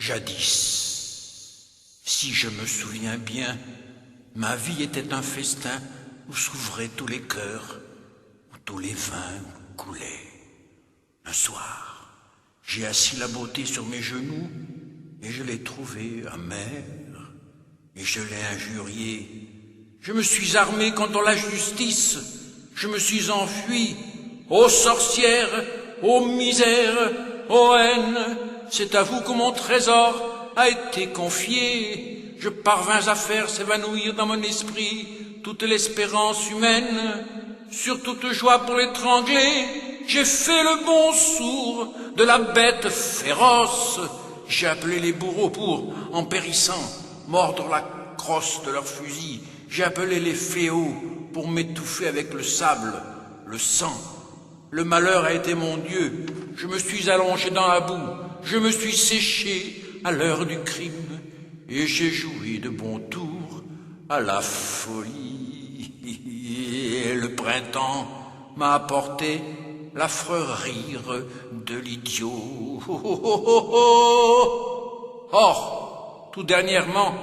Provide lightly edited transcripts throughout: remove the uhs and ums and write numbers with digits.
Jadis, si je me souviens bien, ma vie était un festin où s'ouvraient tous les cœurs, où tous les vins coulaient. Un soir, j'ai assis la beauté sur mes genoux et je l'ai trouvée amère et je l'ai injuriée. Je me suis armé contre la justice, je me suis enfui. Ô sorcières, ô misère, ô haine, c'est à vous que mon trésor a été confié. Je parvins à faire s'évanouir dans mon esprit toute l'espérance humaine. Sur toute joie pour l'étrangler, j'ai fait le bon sourd de la bête féroce. J'ai appelé les bourreaux pour, en périssant, mordre la crosse de leurs fusils. J'ai appelé les fléaux pour m'étouffer avec le sable, le sang. Le malheur a été mon Dieu. Je me suis allongé dans la boue. Je me suis séché à l'heure du crime. Et j'ai joué de bon tour à la folie. Et le printemps m'a apporté l'affreux rire de l'idiot. Or, tout dernièrement,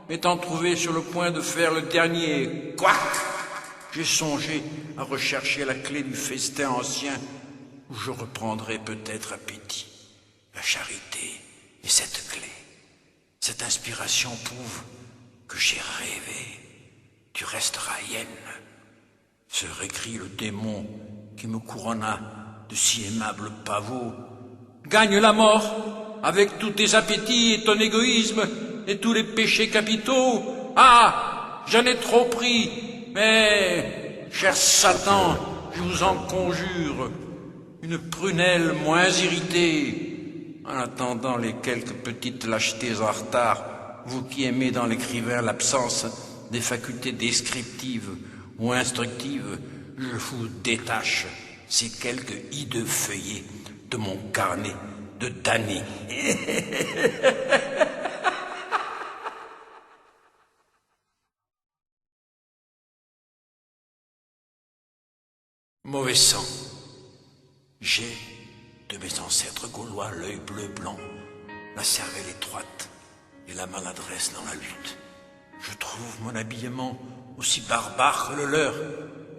m'étant trouvé sur le point de faire le dernier couac, j'ai songé à rechercher la clé du festin ancien où je reprendrai peut-être appétit. La charité est cette clé. Cette inspiration prouve que j'ai rêvé. Tu resteras hyène. Se récrie le démon qui me couronna de si aimables pavots. Gagne la mort avec tous tes appétits et ton égoïsme et tous les péchés capitaux. Ah, j'en ai trop pris, mais, cher Satan, je vous en conjure, une prunelle moins irritée. En attendant les quelques petites lâchetés en retard, vous qui aimez dans l'écrivain l'absence des facultés descriptives ou instructives, je vous détache ces quelques hideux feuillets de mon carnet de damné. Mauvais sang. J'ai, de mes ancêtres gaulois, l'œil bleu-blanc, la cervelle étroite et la maladresse dans la lutte. Je trouve mon habillement aussi barbare que le leur,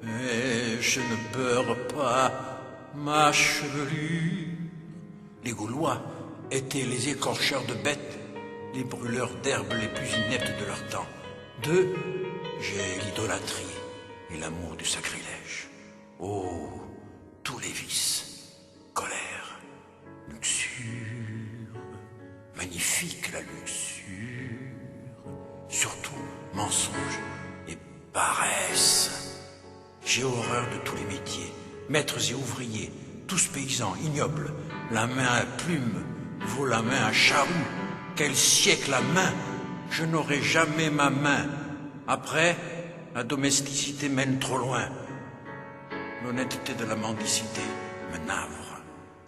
mais je ne beurre pas ma chevelure. Les Gaulois étaient les écorcheurs de bêtes, les brûleurs d'herbes les plus ineptes de leur temps. D'eux, j'ai l'idolâtrie et l'amour du sacrilège. Oh, tous les vices, colère, luxure, magnifique la luxure, surtout mensonge et paresse. J'ai horreur de tous les métiers, maîtres et ouvriers, tous paysans, ignobles. La main à plume vaut la main à charrue. Quel siècle à main! Je n'aurai jamais ma main. Après, la domesticité mène trop loin. L'honnêteté de la mendicité me navre.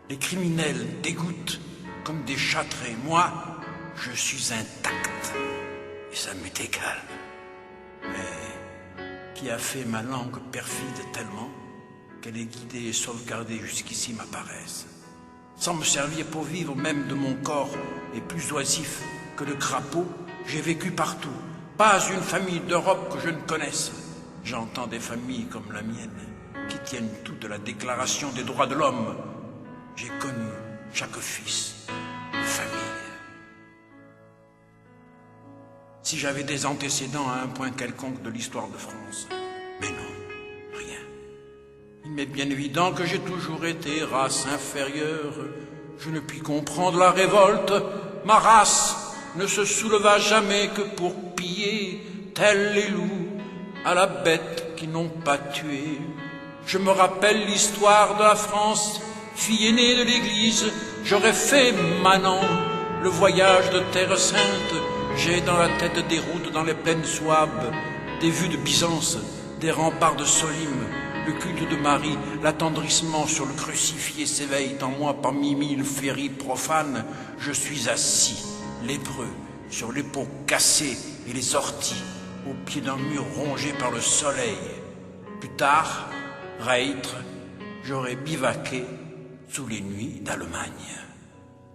Les criminels dégoûtent comme des châtrés. Moi, je suis intact et ça m'est égal. Mais qui a fait ma langue perfide tellement qu'elle est guidée et sauvegardée jusqu'ici ma paresse. Sans me servir pour vivre, même de mon corps est plus oisif que le crapaud, j'ai vécu partout. Pas une famille d'Europe que je ne connaisse. J'entends des familles comme la mienne, qui tiennent tout de la déclaration des droits de l'homme. J'ai connu chaque fils de famille. Si j'avais des antécédents à un point quelconque de l'histoire de France, mais non, rien. Il m'est bien évident que j'ai toujours été race inférieure. Je ne puis comprendre la révolte. Ma race ne se souleva jamais que pour piller, tels les loups, à la bête qui n'ont pas tué. Je me rappelle l'histoire de la France, fille aînée de l'Église. J'aurais fait, Manon, le voyage de Terre Sainte. J'ai dans la tête des routes dans les plaines souabes, des vues de Byzance, des remparts de Solyme, le culte de Marie, l'attendrissement sur le crucifié s'éveille en moi parmi mille féeries profanes. Je suis assis, lépreux, sur les peaux cassées et les orties, au pied d'un mur rongé par le soleil. Plus tard, Reître, j'aurais bivaqué sous les nuits d'Allemagne.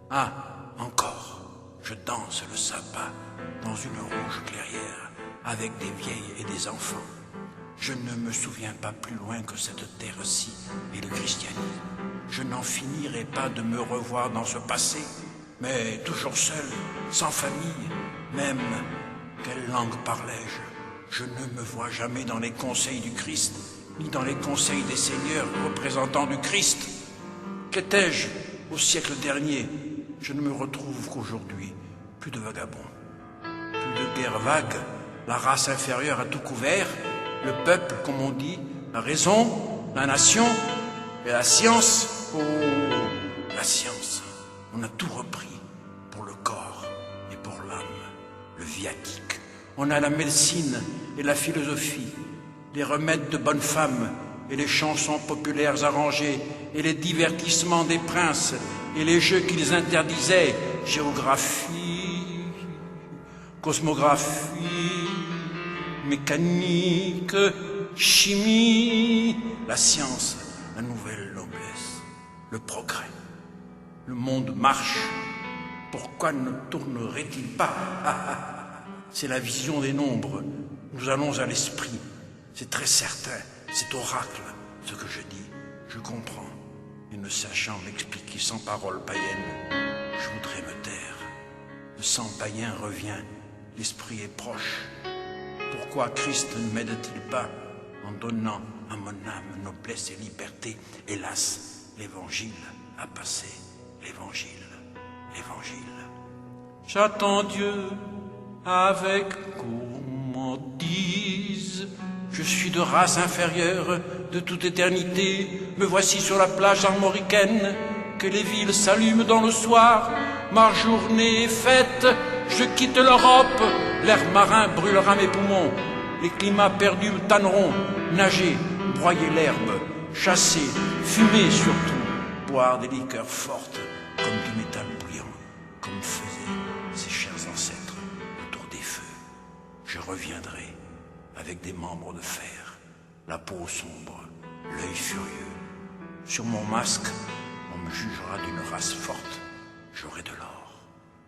Ah, encore, je danse le sabbat dans une rouge clairière avec des vieilles et des enfants. Je ne me souviens pas plus loin que cette terre-ci et le christianisme. Je n'en finirai pas de me revoir dans ce passé, mais toujours seul, sans famille, même. Quelle langue parlais-je? Je ne me vois jamais dans les conseils du Christ, ni dans les conseils des seigneurs représentants du Christ. Qu'étais-je au siècle dernier? Je ne me retrouve qu'aujourd'hui. Plus de vagabonds, plus de guerres vagues, la race inférieure a tout couvert, le peuple, comme on dit, la raison, la nation et la science. Oh, la science, on a tout repris pour le corps et pour l'âme, le viatique. On a la médecine et la philosophie, les remèdes de bonnes femmes et les chansons populaires arrangées et les divertissements des princes et les jeux qu'ils interdisaient, géographie, cosmographie, mécanique, chimie, la science, la nouvelle noblesse, le progrès. Le monde marche, pourquoi ne tournerait-il pas? C'est la vision des nombres, nous allons à l'esprit, c'est très certain, c'est oracle, ce que je dis, je comprends, et ne sachant m'expliquer sans parole païenne, je voudrais me taire. Le sang païen revient, l'esprit est proche. Pourquoi Christ ne m'aide-t-il pas en donnant à mon âme noblesse et liberté? Hélas, l'évangile a passé, l'évangile, l'évangile. J'attends Dieu avec gourmandise. Je suis de race inférieure, de toute éternité. Me voici sur la plage armoricaine, que les villes s'allument dans le soir. Ma journée est faite, je quitte l'Europe. L'air marin brûlera mes poumons. Les climats perdus me tanneront. Nager, broyer l'herbe, chasser, fumer surtout. Boire des liqueurs fortes, comme du métal bouillant, comme faisaient ces chers ancêtres autour des feux. Je reviendrai avec des membres de fer, la peau sombre, l'œil furieux. Sur mon masque, on me jugera d'une race forte. J'aurai de l'or.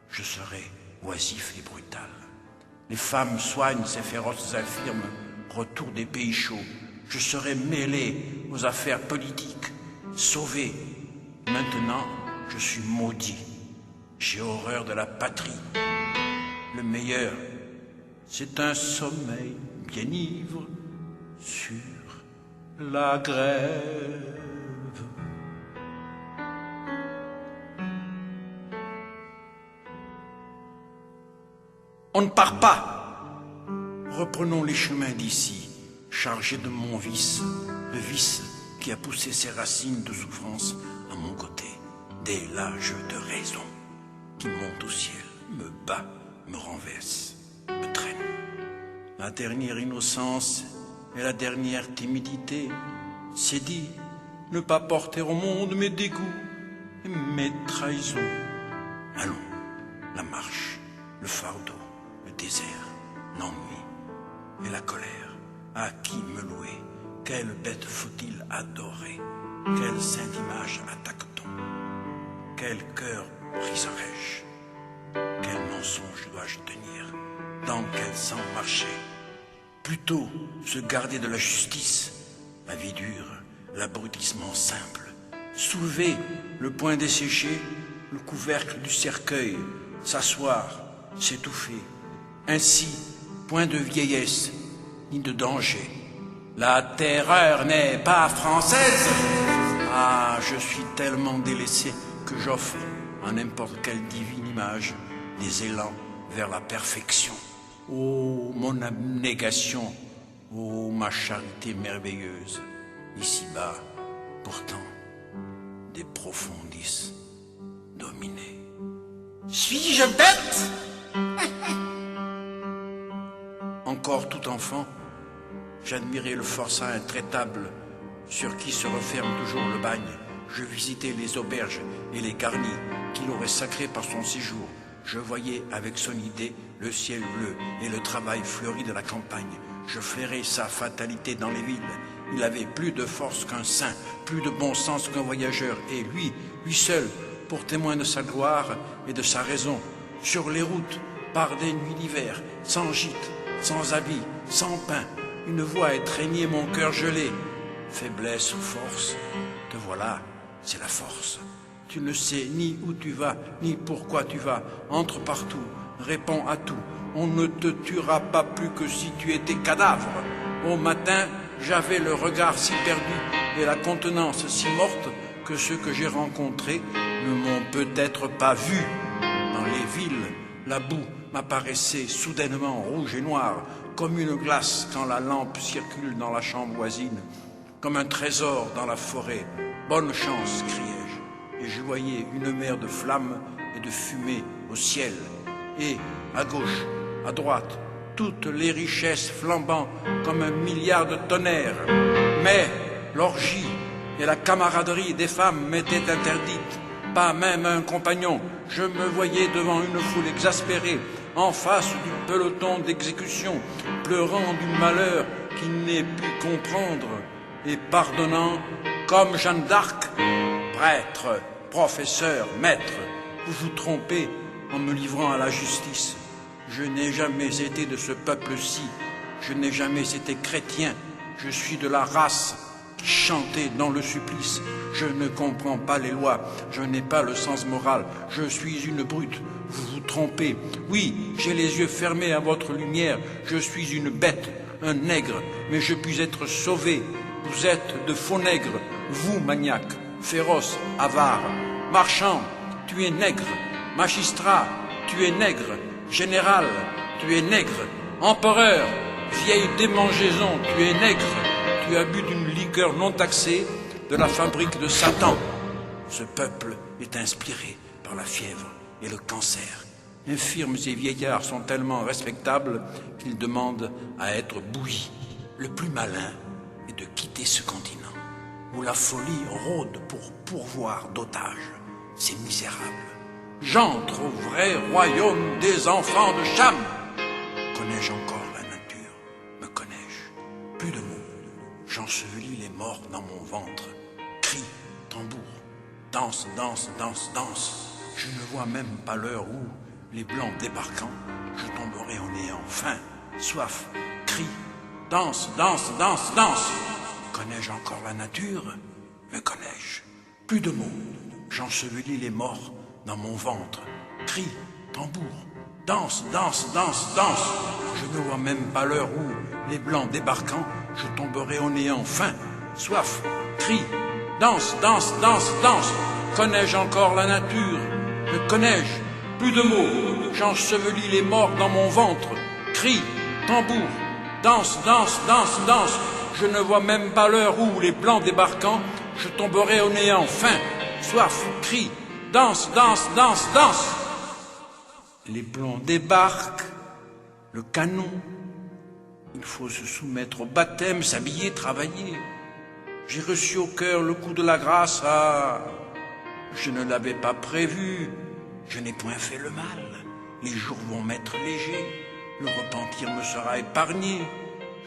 Je serai oisif et brutal. Les femmes soignent ces féroces infirmes, retour des pays chauds. Je serai mêlé aux affaires politiques, sauvé. Maintenant, je suis maudit. J'ai horreur de la patrie. Le meilleur, c'est un sommeil bien ivre sur la grève. On ne part pas. Reprenons les chemins d'ici, chargés de mon vice, le vice qui a poussé ses racines de souffrance à mon côté, dès l'âge de raison, qui monte au ciel, me bat, me renverse, me traîne. La dernière innocence et la dernière timidité, c'est dit, ne pas porter au monde mes dégoûts et mes trahisons. Allons, la marche, le fardeau, le désert, l'ennui et la colère. À qui me louer? Quelle bête faut-il adorer? Quelle sainte image attaque-t-on? Quel cœur briserai-je? Quel mensonge dois-je tenir? Dans quel sang marcher? Plutôt se garder de la justice, la vie dure, l'abrutissement simple. Soulever le poing desséché, le couvercle du cercueil, s'asseoir, s'étouffer. Ainsi, point de vieillesse, ni de danger. La terreur n'est pas française. Ah, je suis tellement délaissé que j'offre à n'importe quelle divine image des élans vers la perfection. Oh, mon abnégation, oh, ma charité merveilleuse, ici-bas, pourtant, des profondis dominés. Suis-je bête? Encore tout enfant, j'admirais le forçat intraitable sur qui se referme toujours le bagne. Je visitais les auberges et les garnis qu'il aurait sacrés par son séjour. Je voyais avec son idée le ciel bleu et le travail fleuri de la campagne. Je flairais sa fatalité dans les villes. Il avait plus de force qu'un saint, plus de bon sens qu'un voyageur. Et lui seul, pour témoin de sa gloire et de sa raison, sur les routes, par des nuits d'hiver, sans gîte, sans habit, sans pain. Une voix étreignait mon cœur gelé. Faiblesse ou force, te voilà, c'est la force. Tu ne sais ni où tu vas, ni pourquoi tu vas. Entre partout, réponds à tout. On ne te tuera pas plus que si tu étais cadavre. Au matin, j'avais le regard si perdu et la contenance si morte que ceux que j'ai rencontrés ne m'ont peut-être pas vu. Dans les villes, la boue m'apparaissait soudainement rouge et noire, comme une glace quand la lampe circule dans la chambre voisine, comme un trésor dans la forêt. Bonne chance, criai-je, et je voyais une mer de flammes et de fumée au ciel, et, à gauche, à droite, toutes les richesses flambant comme un milliard de tonnerres. Mais l'orgie et la camaraderie des femmes m'étaient interdites, pas même un compagnon. Je me voyais devant une foule exaspérée, en face du peloton d'exécution, pleurant du malheur qui n'est pu comprendre, et pardonnant comme Jeanne d'Arc. Prêtre, professeur, maître, vous vous trompez en me livrant à la justice. Je n'ai jamais été de ce peuple-ci, je n'ai jamais été chrétien, je suis de la race qui chantait dans le supplice. Je ne comprends pas les lois, je n'ai pas le sens moral, je suis une brute, vous vous trompez. Oui, j'ai les yeux fermés à votre lumière, je suis une bête, un nègre, mais je puis être sauvé. Vous êtes de faux nègres, vous maniaque, féroce, avare, marchand, tu es nègre, magistrat, tu es nègre, général, tu es nègre, empereur, vieille démangeaison, tu es nègre, tu as bu d'une liqueur non taxée de la fabrique de Satan. Ce peuple est inspiré par la fièvre et le cancer. Infirmes et vieillards sont tellement respectables qu'ils demandent à être bouillis. Le plus malin est de quitter ce continent où la folie rôde pour pourvoir d'otages. C'est misérable. J'entre au vrai royaume des enfants de Cham. Connais-je encore la nature? Me connais-je? Plus de mots. J'ensevelis les morts dans mon ventre. Cris, tambour, danse, danse, danse, danse. Je ne vois même pas l'heure où, les blancs débarquant, je tomberai au néant. Faim, soif, cri, danse, danse, danse, danse. Connais-je encore la nature? Me connais-je? Plus de mots. J'ensevelis les morts dans mon ventre. Cri, tambour, danse, danse, danse, danse. Je ne vois même pas l'heure où, les blancs débarquant, je tomberai au néant. Faim, soif, cri, danse, danse, danse, danse. Connais-je encore la nature? Me connais-je? Plus de mots. J'ensevelis les morts dans mon ventre. Cri, tambour, danse, danse, danse, danse. Je ne vois même pas l'heure où, les blancs débarquant, je tomberai au néant. Faim, soif, cri, danse, danse, danse, danse. Les blancs débarquent, le canon. Il faut se soumettre au baptême, s'habiller, travailler. J'ai reçu au cœur le coup de la grâce. Ah, je ne l'avais pas prévu. Je n'ai point fait le mal. Les jours vont m'être légers. Le repentir me sera épargné.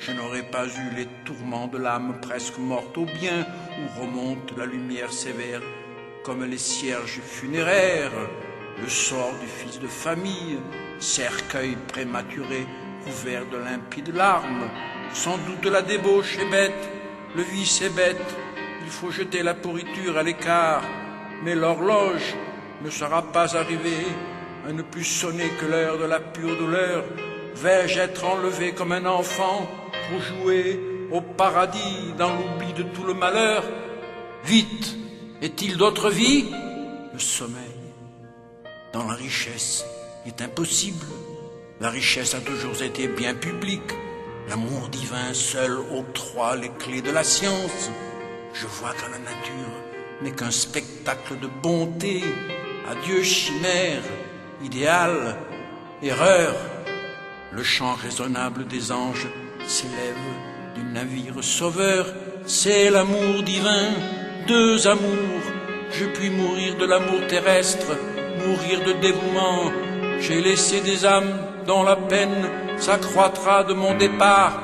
Je n'aurai pas eu les tourments de l'âme presque morte au bien, où remonte la lumière sévère, comme les cierges funéraires, le sort du fils de famille, cercueil prématuré, couvert de limpides larmes. Sans doute la débauche est bête, le vice est bête, il faut jeter la pourriture à l'écart, mais l'horloge ne sera pas arrivée à ne plus sonner que l'heure de la pure douleur. Vais-je être enlevé comme un enfant pour jouer au paradis dans l'oubli de tout le malheur? Vite, est-il d'autre vie? Le sommeil dans la richesse est impossible. La richesse a toujours été bien publique. L'amour divin seul octroie les clés de la science. Je vois que la nature n'est qu'un spectacle de bonté. Adieu chimère, idéal, erreur. Le chant raisonnable des anges s'élève du navire sauveur. C'est l'amour divin, deux amours. Je puis mourir de l'amour terrestre, mourir de dévouement. J'ai laissé des âmes dont la peine s'accroîtra de mon départ.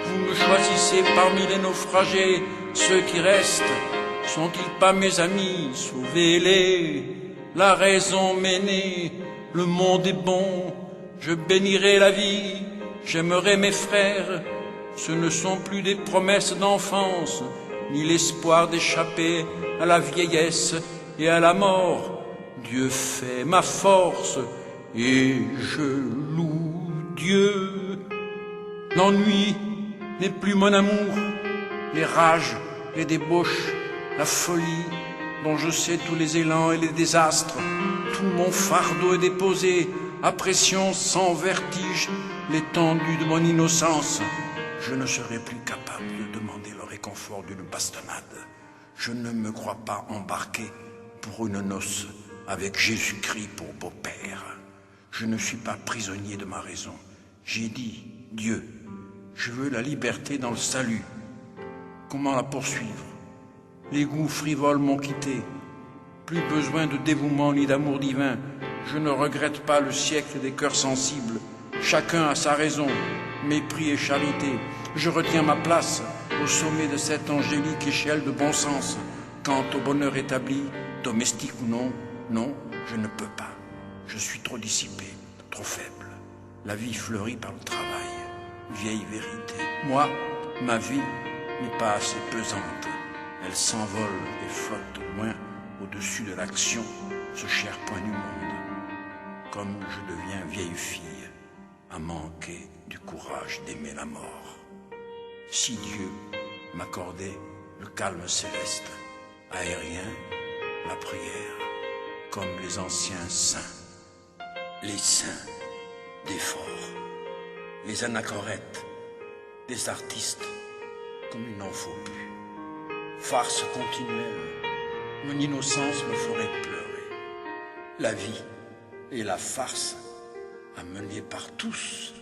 Vous me choisissez parmi les naufragés, ceux qui restent. Sont-ils pas mes amis? Sauvez-les. La raison m'est née le monde est bon, je bénirai la vie, j'aimerai mes frères. Ce ne sont plus des promesses d'enfance, ni l'espoir d'échapper à la vieillesse et à la mort. Dieu fait ma force et je loue Dieu. L'ennui n'est plus mon amour, les rages, les débauches, la folie dont je sais tous les élans et les désastres. Tout mon fardeau est déposé à pression sans vertige, l'étendue de mon innocence. Je ne serai plus capable de demander le réconfort d'une bastonnade. Je ne me crois pas embarqué pour une noce avec Jésus-Christ pour beau-père. Je ne suis pas prisonnier de ma raison. J'ai dit, Dieu, je veux la liberté dans le salut. Comment la poursuivre? Les goûts frivoles m'ont quitté. Plus besoin de dévouement ni d'amour divin. Je ne regrette pas le siècle des cœurs sensibles. Chacun a sa raison, mépris et charité. Je retiens ma place au sommet de cette angélique échelle de bon sens. Quant au bonheur établi, domestique ou non, non, je ne peux pas. Je suis trop dissipé, trop faible. La vie fleurit par le travail, vieille vérité. Moi, ma vie n'est pas assez pesante. Elle s'envole et flotte loin au-dessus de l'action, ce cher point du monde. Comme je deviens vieille fille, à manquer du courage d'aimer la mort. Si Dieu m'accordait le calme céleste, aérien, la prière, comme les anciens saints, les saints des forts, les anachorètes, des artistes, comme il n'en faut plus. Farce continuelle, mon innocence me ferait pleurer. La vie et la farce amenée par tous.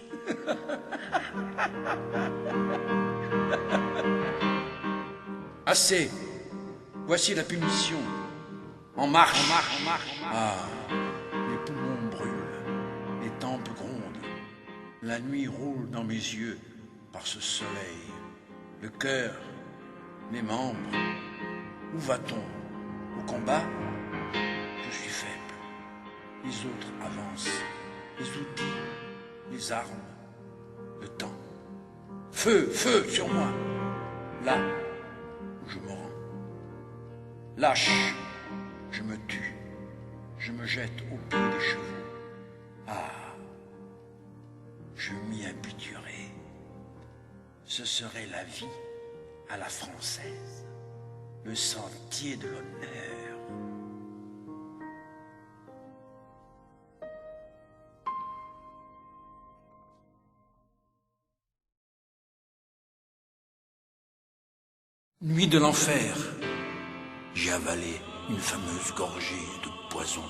Assez, voici la punition. En marche, en marche, en marche, en marche. Ah, les poumons brûlent, les tempes grondent. La nuit roule dans mes yeux par ce soleil. Le cœur, mes membres, où va-t-on? Au combat? Je suis faible. Les autres avancent. Les outils, les armes, le temps. Feu, feu sur moi. Là où je me rends. Lâche, je me tue. Je me jette au pied des chevaux. Ah, je m'y habituerai. Ce serait la vie à la française, le sentier de l'honneur. Nuit de l'enfer, j'ai avalé une fameuse gorgée de poison.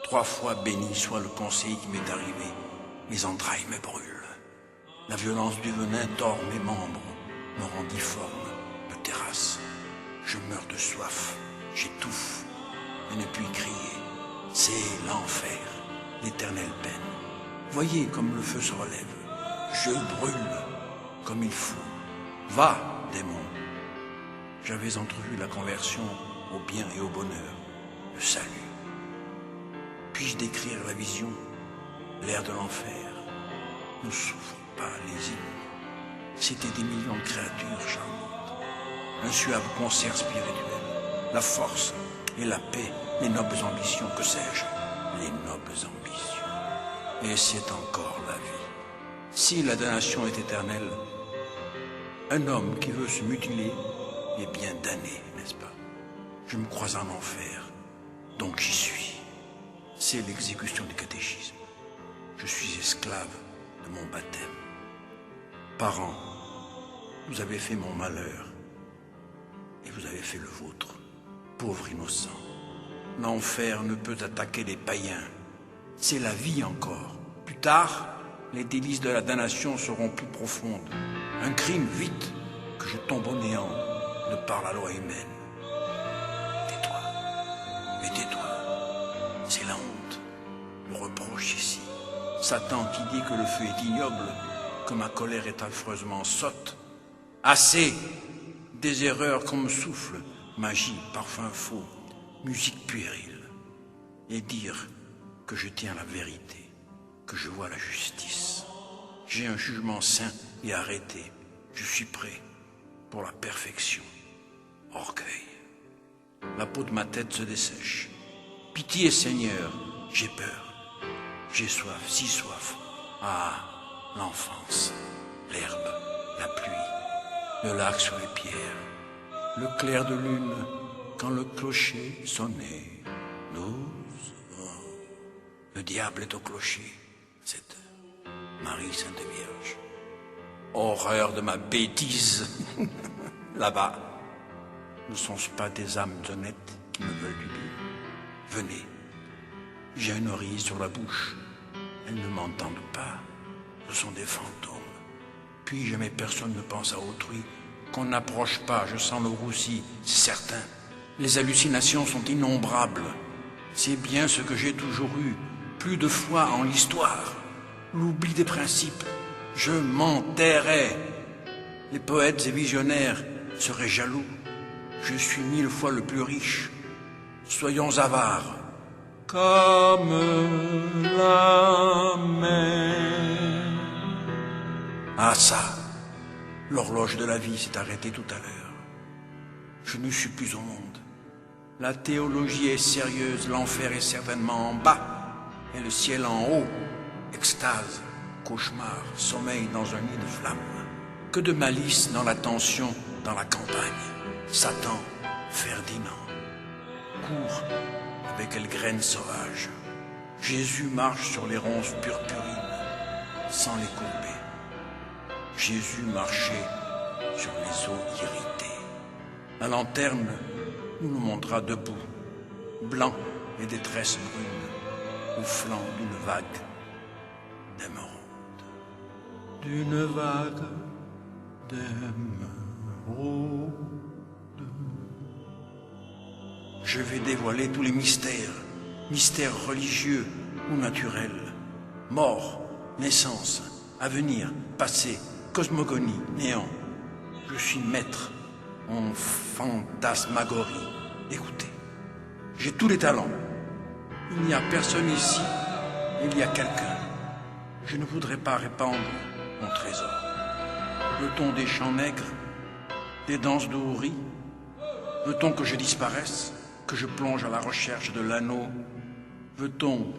3 fois béni soit le conseil qui m'est arrivé, mes entrailles me brûlent. La violence du venin tord mes membres, me rend difforme, me terrasse. Je meurs de soif, j'étouffe, et ne puis crier. C'est l'enfer, l'éternelle peine. Voyez comme le feu se relève. Je brûle comme il faut. Va, démon. J'avais entrevu la conversion au bien et au bonheur, le salut. Puis-je décrire la vision, l'air de l'enfer? Ne souffre pas les îles. C'étaient des millions de créatures charmantes. Un suave concert spirituel, la force et la paix, les nobles ambitions, que sais-je? Les nobles ambitions. Et c'est encore la vie. Si la damnation est éternelle, un homme qui veut se mutiler est bien damné, n'est-ce pas? Je me crois en enfer, donc j'y suis. C'est l'exécution du catéchisme. Je suis esclave de mon baptême. Parents, vous avez fait mon malheur et vous avez fait le vôtre, pauvre innocent. L'enfer ne peut attaquer les païens. C'est la vie encore. Plus tard, les délices de la damnation seront plus profondes. Un crime, vite, que je tombe au néant de par la loi humaine. Tais-toi, mais tais-toi. C'est la honte, le reproche ici. Satan qui dit que le feu est ignoble, que ma colère est affreusement sotte. Assez! Des erreurs comme souffle, magie, parfum faux, musique puérile. Et dire que je tiens la vérité, que je vois la justice. J'ai un jugement saint et arrêté. Je suis prêt pour la perfection. Orgueil. La peau de ma tête se dessèche. Pitié, Seigneur, j'ai peur. J'ai soif, si soif. Ah, l'enfance, l'herbe, la pluie, le lac sur les pierres, le clair de lune quand le clocher sonnait. Le diable est au clocher, cette Marie Sainte Vierge. Horreur de ma bêtise. Là-bas, ne sont-ce pas des âmes honnêtes qui me veulent du bien? Venez, j'ai une oreille sur la bouche. Elles ne m'entendent pas. Ce sont des fantômes. Puis jamais personne ne pense à autrui. Qu'on n'approche pas, je sens le roussi, c'est certain. Les hallucinations sont innombrables. C'est bien ce que j'ai toujours eu, plus de foi en l'histoire. L'oubli des principes. Je m'enterrais. Les poètes et visionnaires seraient jaloux. Je suis 1000 fois le plus riche. Soyons avares. Comme la mer. Ah ça, l'horloge de la vie s'est arrêtée tout à l'heure. Je ne suis plus au monde. La théologie est sérieuse, l'enfer est certainement en bas, et le ciel en haut. Extase, cauchemar, sommeil dans un nid de flammes. Que de malice dans la tension, dans la campagne. Satan, Ferdinand, court avec quelle graine sauvage. Jésus marche sur les ronces purpurines, sans les courber. Jésus marchait sur les eaux irritées. La lanterne nous le montra debout, blanc et des tresses brunes, au flanc d'une vague d'émeraude. D'une vague d'émeraude. Je vais dévoiler tous les mystères, mystères religieux ou naturels, mort, naissance, avenir, passé, cosmogonie, néant. Je suis maître en fantasmagorie. Écoutez, j'ai tous les talents. Il n'y a personne ici, il y a quelqu'un. Je ne voudrais pas répandre mon trésor. Veut-on des chants nègres, des danses de houris? Veut-on que je disparaisse, que je plonge à la recherche de l'anneau? Veut-on?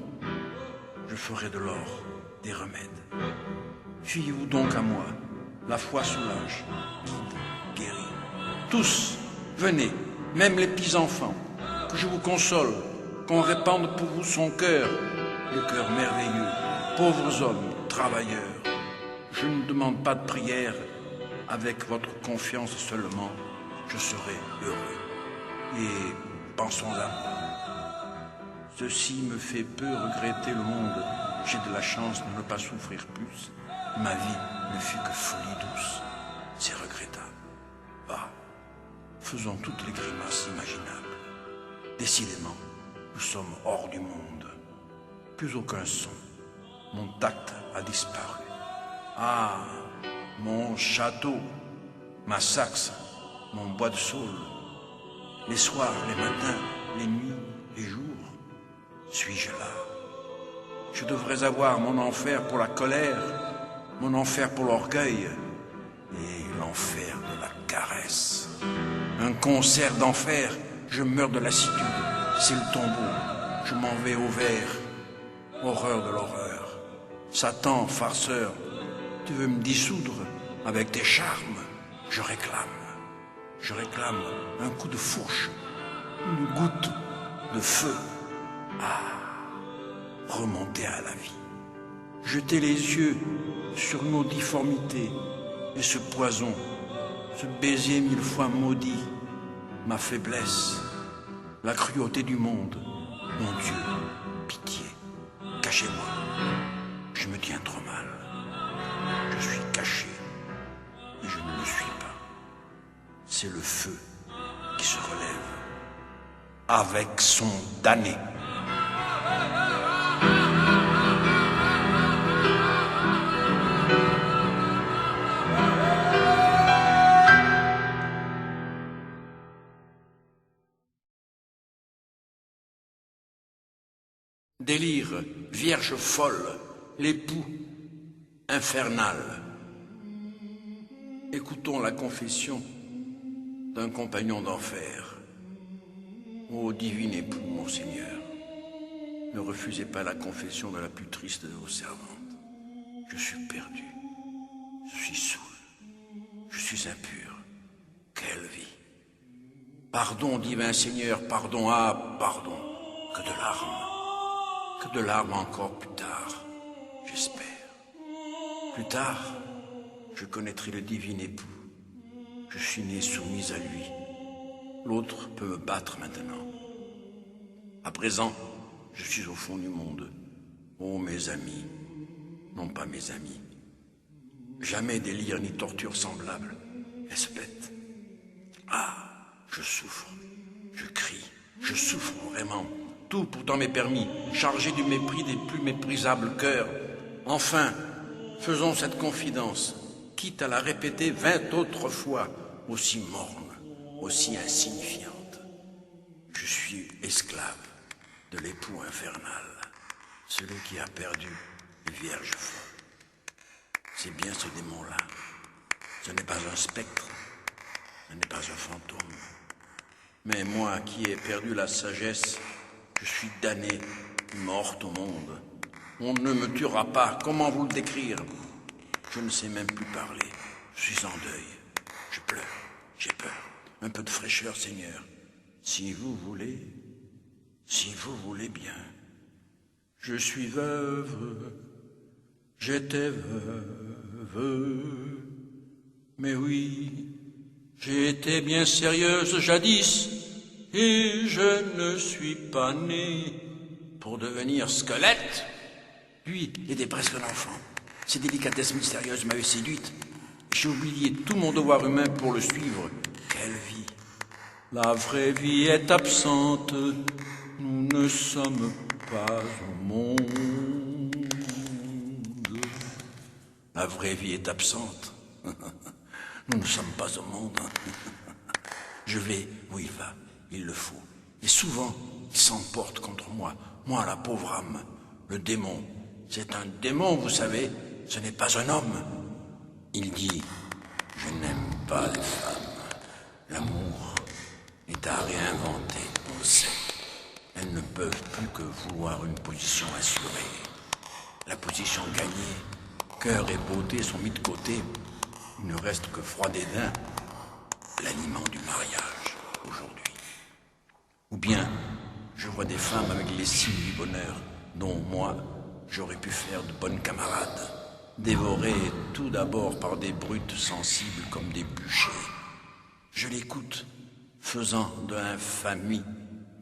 Je ferai de l'or, des remèdes. Fiez-vous donc à moi, la foi soulage, guide, guérit. Tous, venez, même les petits-enfants, que je vous console, qu'on répande pour vous son cœur, le cœur merveilleux, pauvres hommes, travailleurs. Je ne demande pas de prière, avec votre confiance seulement, je serai heureux. Et pensons à moi. Ceci me fait peu regretter le monde. J'ai de la chance de ne pas souffrir plus. Ma vie ne fut que folie douce. C'est regrettable. Ah, faisons toutes les grimaces imaginables. Décidément, nous sommes hors du monde. Plus aucun son. Mon tact a disparu. Ah, mon château, ma Saxe, mon bois de saule. Les soirs, les matins, les nuits, les jours, suis-je là? Je devrais avoir mon enfer pour la colère, mon enfer pour l'orgueil et l'enfer de la caresse. Un concert d'enfer, je meurs de lassitude, c'est le tombeau, je m'en vais au vert. Horreur de l'horreur. Satan, farceur, tu veux me dissoudre avec tes charmes? Je réclame un coup de fourche, une goutte de feu. Ah, remonter à la vie. Jeter les yeux sur nos difformités et ce poison, ce baiser 1000 fois maudit, ma faiblesse, la cruauté du monde. Mon Dieu, pitié, cachez-moi. Je me tiens trop mal. Je suis caché et je ne le suis pas. C'est le feu qui se relève avec son damné. Délire, vierge folle, l'époux infernal. Écoutons la confession d'un compagnon d'enfer. Ô divin époux, mon Seigneur, ne refusez pas la confession de la plus triste de vos servantes. Je suis perdu, je suis saoul, je suis impur. Quelle vie! Pardon, divin Seigneur, pardon, ah, pardon. Que de larmes encore plus tard, j'espère. Plus tard, je connaîtrai le divin époux. Je suis né soumise à lui. L'autre peut me battre maintenant. À présent, je suis au fond du monde. Oh, mes amis, non pas mes amis. Jamais délire ni torture semblable. Est-ce bête? Ah, je souffre, je crie, je souffre vraiment. Tout pourtant m'est permis, chargé du mépris des plus méprisables cœurs. Enfin, faisons cette confidence, quitte à la répéter 20 autres fois, aussi morne, aussi insignifiante. Je suis esclave de l'époux infernal, celui qui a perdu les vierges folles. C'est bien ce démon-là. Ce n'est pas un spectre, ce n'est pas un fantôme. Mais moi qui ai perdu la sagesse, je suis damné, morte au monde. On ne me tuera pas. Comment vous le décrire? Je ne sais même plus parler. Je suis en deuil. Je pleure. J'ai peur. Un peu de fraîcheur, Seigneur. Si vous voulez bien. Je suis veuve. J'étais veuve. Mais oui, j'ai été bien sérieuse jadis. Et je ne suis pas né pour devenir squelette. Lui était presque un enfant. Ses délicatesses mystérieuses m'avaient séduite. J'ai oublié tout mon devoir humain pour le suivre. Quelle vie! La vraie vie est absente. Nous ne sommes pas au monde. La vraie vie est absente. Nous ne sommes pas au monde. Je vais où il va. Il le faut. Et souvent, il s'emporte contre moi. Moi, la pauvre âme, le démon. C'est un démon, vous savez. Ce n'est pas un homme. Il dit, je n'aime pas les femmes. L'amour est à réinventer, on le sait. Elles ne peuvent plus que vouloir une position assurée. La position gagnée, cœur et beauté sont mis de côté. Il ne reste que froid dédain, l'aliment du mariage, aujourd'hui. Ou bien, je vois des femmes avec les signes du bonheur, dont moi, j'aurais pu faire de bonnes camarades, dévorées tout d'abord par des brutes sensibles comme des bûchers. Je l'écoute, faisant de l'infamie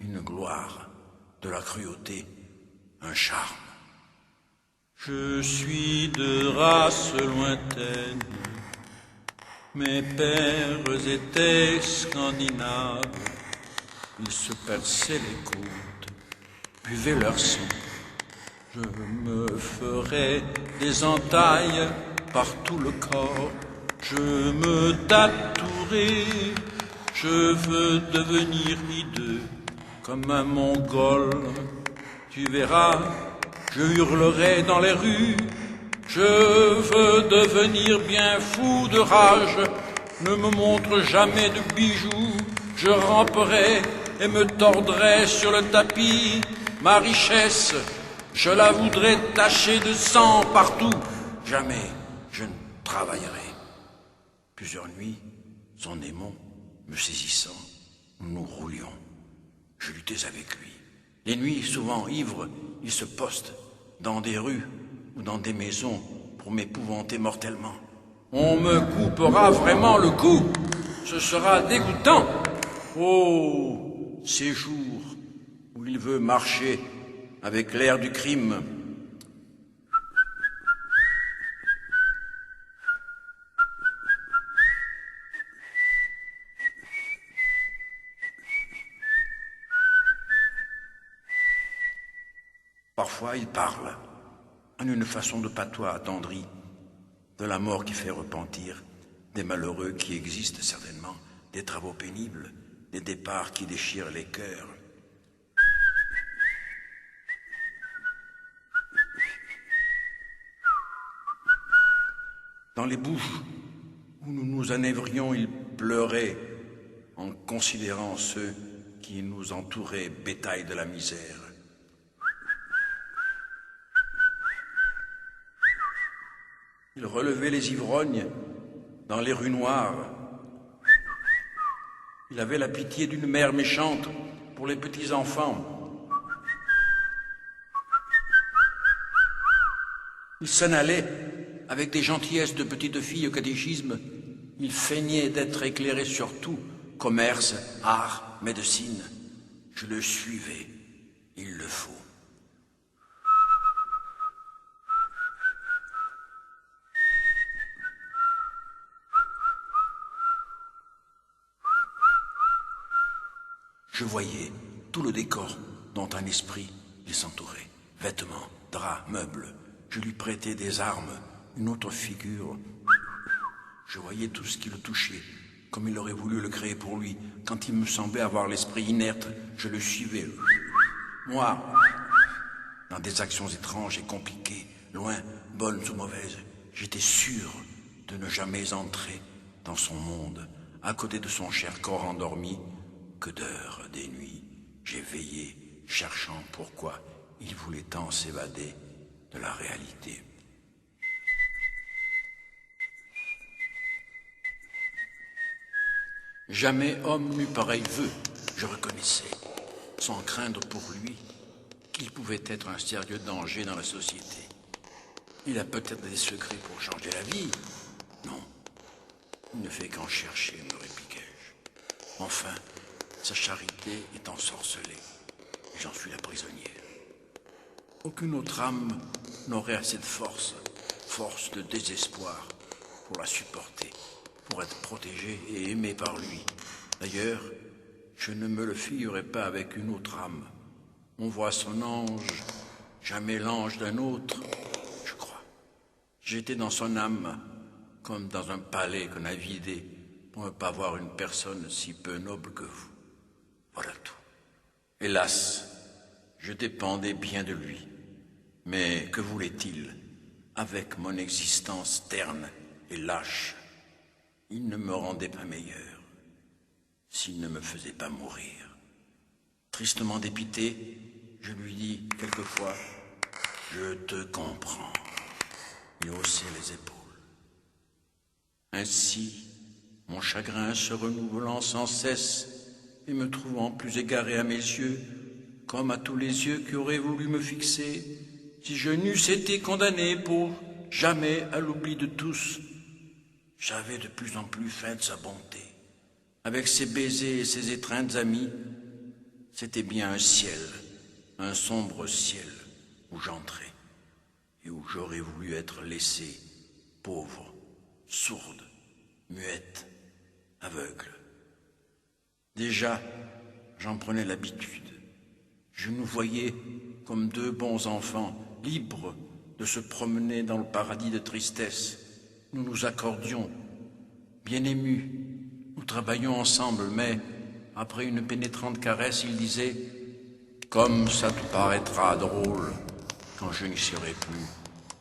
une gloire, de la cruauté un charme. Je suis de race lointaine, mes pères étaient scandinaves. Ils se perçaient les côtes, buvaient leur sang. Je me ferai des entailles par tout le corps. Je me tatouerai. Je veux devenir hideux comme un Mongol. Tu verras, je hurlerai dans les rues. Je veux devenir bien fou de rage. Ne me montre jamais de bijoux. Je ramperai et me tordrai sur le tapis. Ma richesse, je la voudrais tachée de sang partout. Jamais je ne travaillerai. Plusieurs nuits, son démon me saisissant, nous roulions. Je luttais avec lui. Les nuits, souvent ivre, il se poste dans des rues ou dans des maisons pour m'épouvanter mortellement. On me coupera vraiment le cou. Ce sera dégoûtant. Oh, ces jours où il veut marcher avec l'air du crime. Parfois, il parle, en une façon de patois attendri, de la mort qui fait repentir, des malheureux qui existent certainement, des travaux pénibles, des départs qui déchirent les cœurs. Dans les bouches où nous nous enèvrions, il pleurait en considérant ceux qui nous entouraient, bétail de la misère. Il relevait les ivrognes dans les rues noires. Il avait la pitié d'une mère méchante pour les petits enfants. Il s'en allait avec des gentillesses de petite fille au catéchisme. Il feignait d'être éclairé sur tout, commerce, art, médecine. Je le suivais, il le faut. Je voyais tout le décor dont un esprit les s'entourait. Vêtements, draps, meubles. Je lui prêtais des armes, une autre figure. Je voyais tout ce qui le touchait, comme il aurait voulu le créer pour lui. Quand il me semblait avoir l'esprit inerte, je le suivais. Moi, dans des actions étranges et compliquées, loin, bonnes ou mauvaises, j'étais sûr de ne jamais entrer dans son monde, à côté de son cher corps endormi. Que d'heures, des nuits, j'ai veillé, cherchant pourquoi il voulait tant s'évader de la réalité. Jamais homme n'eut pareil vœu, je reconnaissais, sans craindre pour lui qu'il pouvait être un sérieux danger dans la société. Il a peut-être des secrets pour changer la vie. Non, il ne fait qu'en chercher, me répliquai-je. Enfin, sa charité est ensorcelée, et j'en suis la prisonnière. Aucune autre âme n'aurait assez de force de désespoir, pour la supporter, pour être protégée et aimée par lui. D'ailleurs, je ne me le fierais pas avec une autre âme. On voit son ange, jamais l'ange d'un autre, je crois. J'étais dans son âme, comme dans un palais qu'on a vidé, pour ne pas voir une personne si peu noble que vous. Voilà tout. Hélas, je dépendais bien de lui. Mais que voulait-il avec mon existence terne et lâche? Il ne me rendait pas meilleur s'il ne me faisait pas mourir. Tristement dépité, je lui dis quelquefois « Je te comprends ». Il haussait les épaules. Ainsi, mon chagrin se renouvelant sans cesse et me trouvant plus égaré à mes yeux, comme à tous les yeux qui auraient voulu me fixer, si je n'eusse été condamné pour jamais à l'oubli de tous, j'avais de plus en plus faim de sa bonté. Avec ses baisers et ses étreintes amies, c'était bien un ciel, un sombre ciel, où j'entrais et où j'aurais voulu être laissé, pauvre, sourde, muette, aveugle. Déjà, j'en prenais l'habitude. Je nous voyais comme deux bons enfants, libres de se promener dans le paradis de tristesse. Nous nous accordions, bien émus. Nous travaillions ensemble, mais après une pénétrante caresse, il disait « Comme ça te paraîtra drôle quand je n'y serai plus,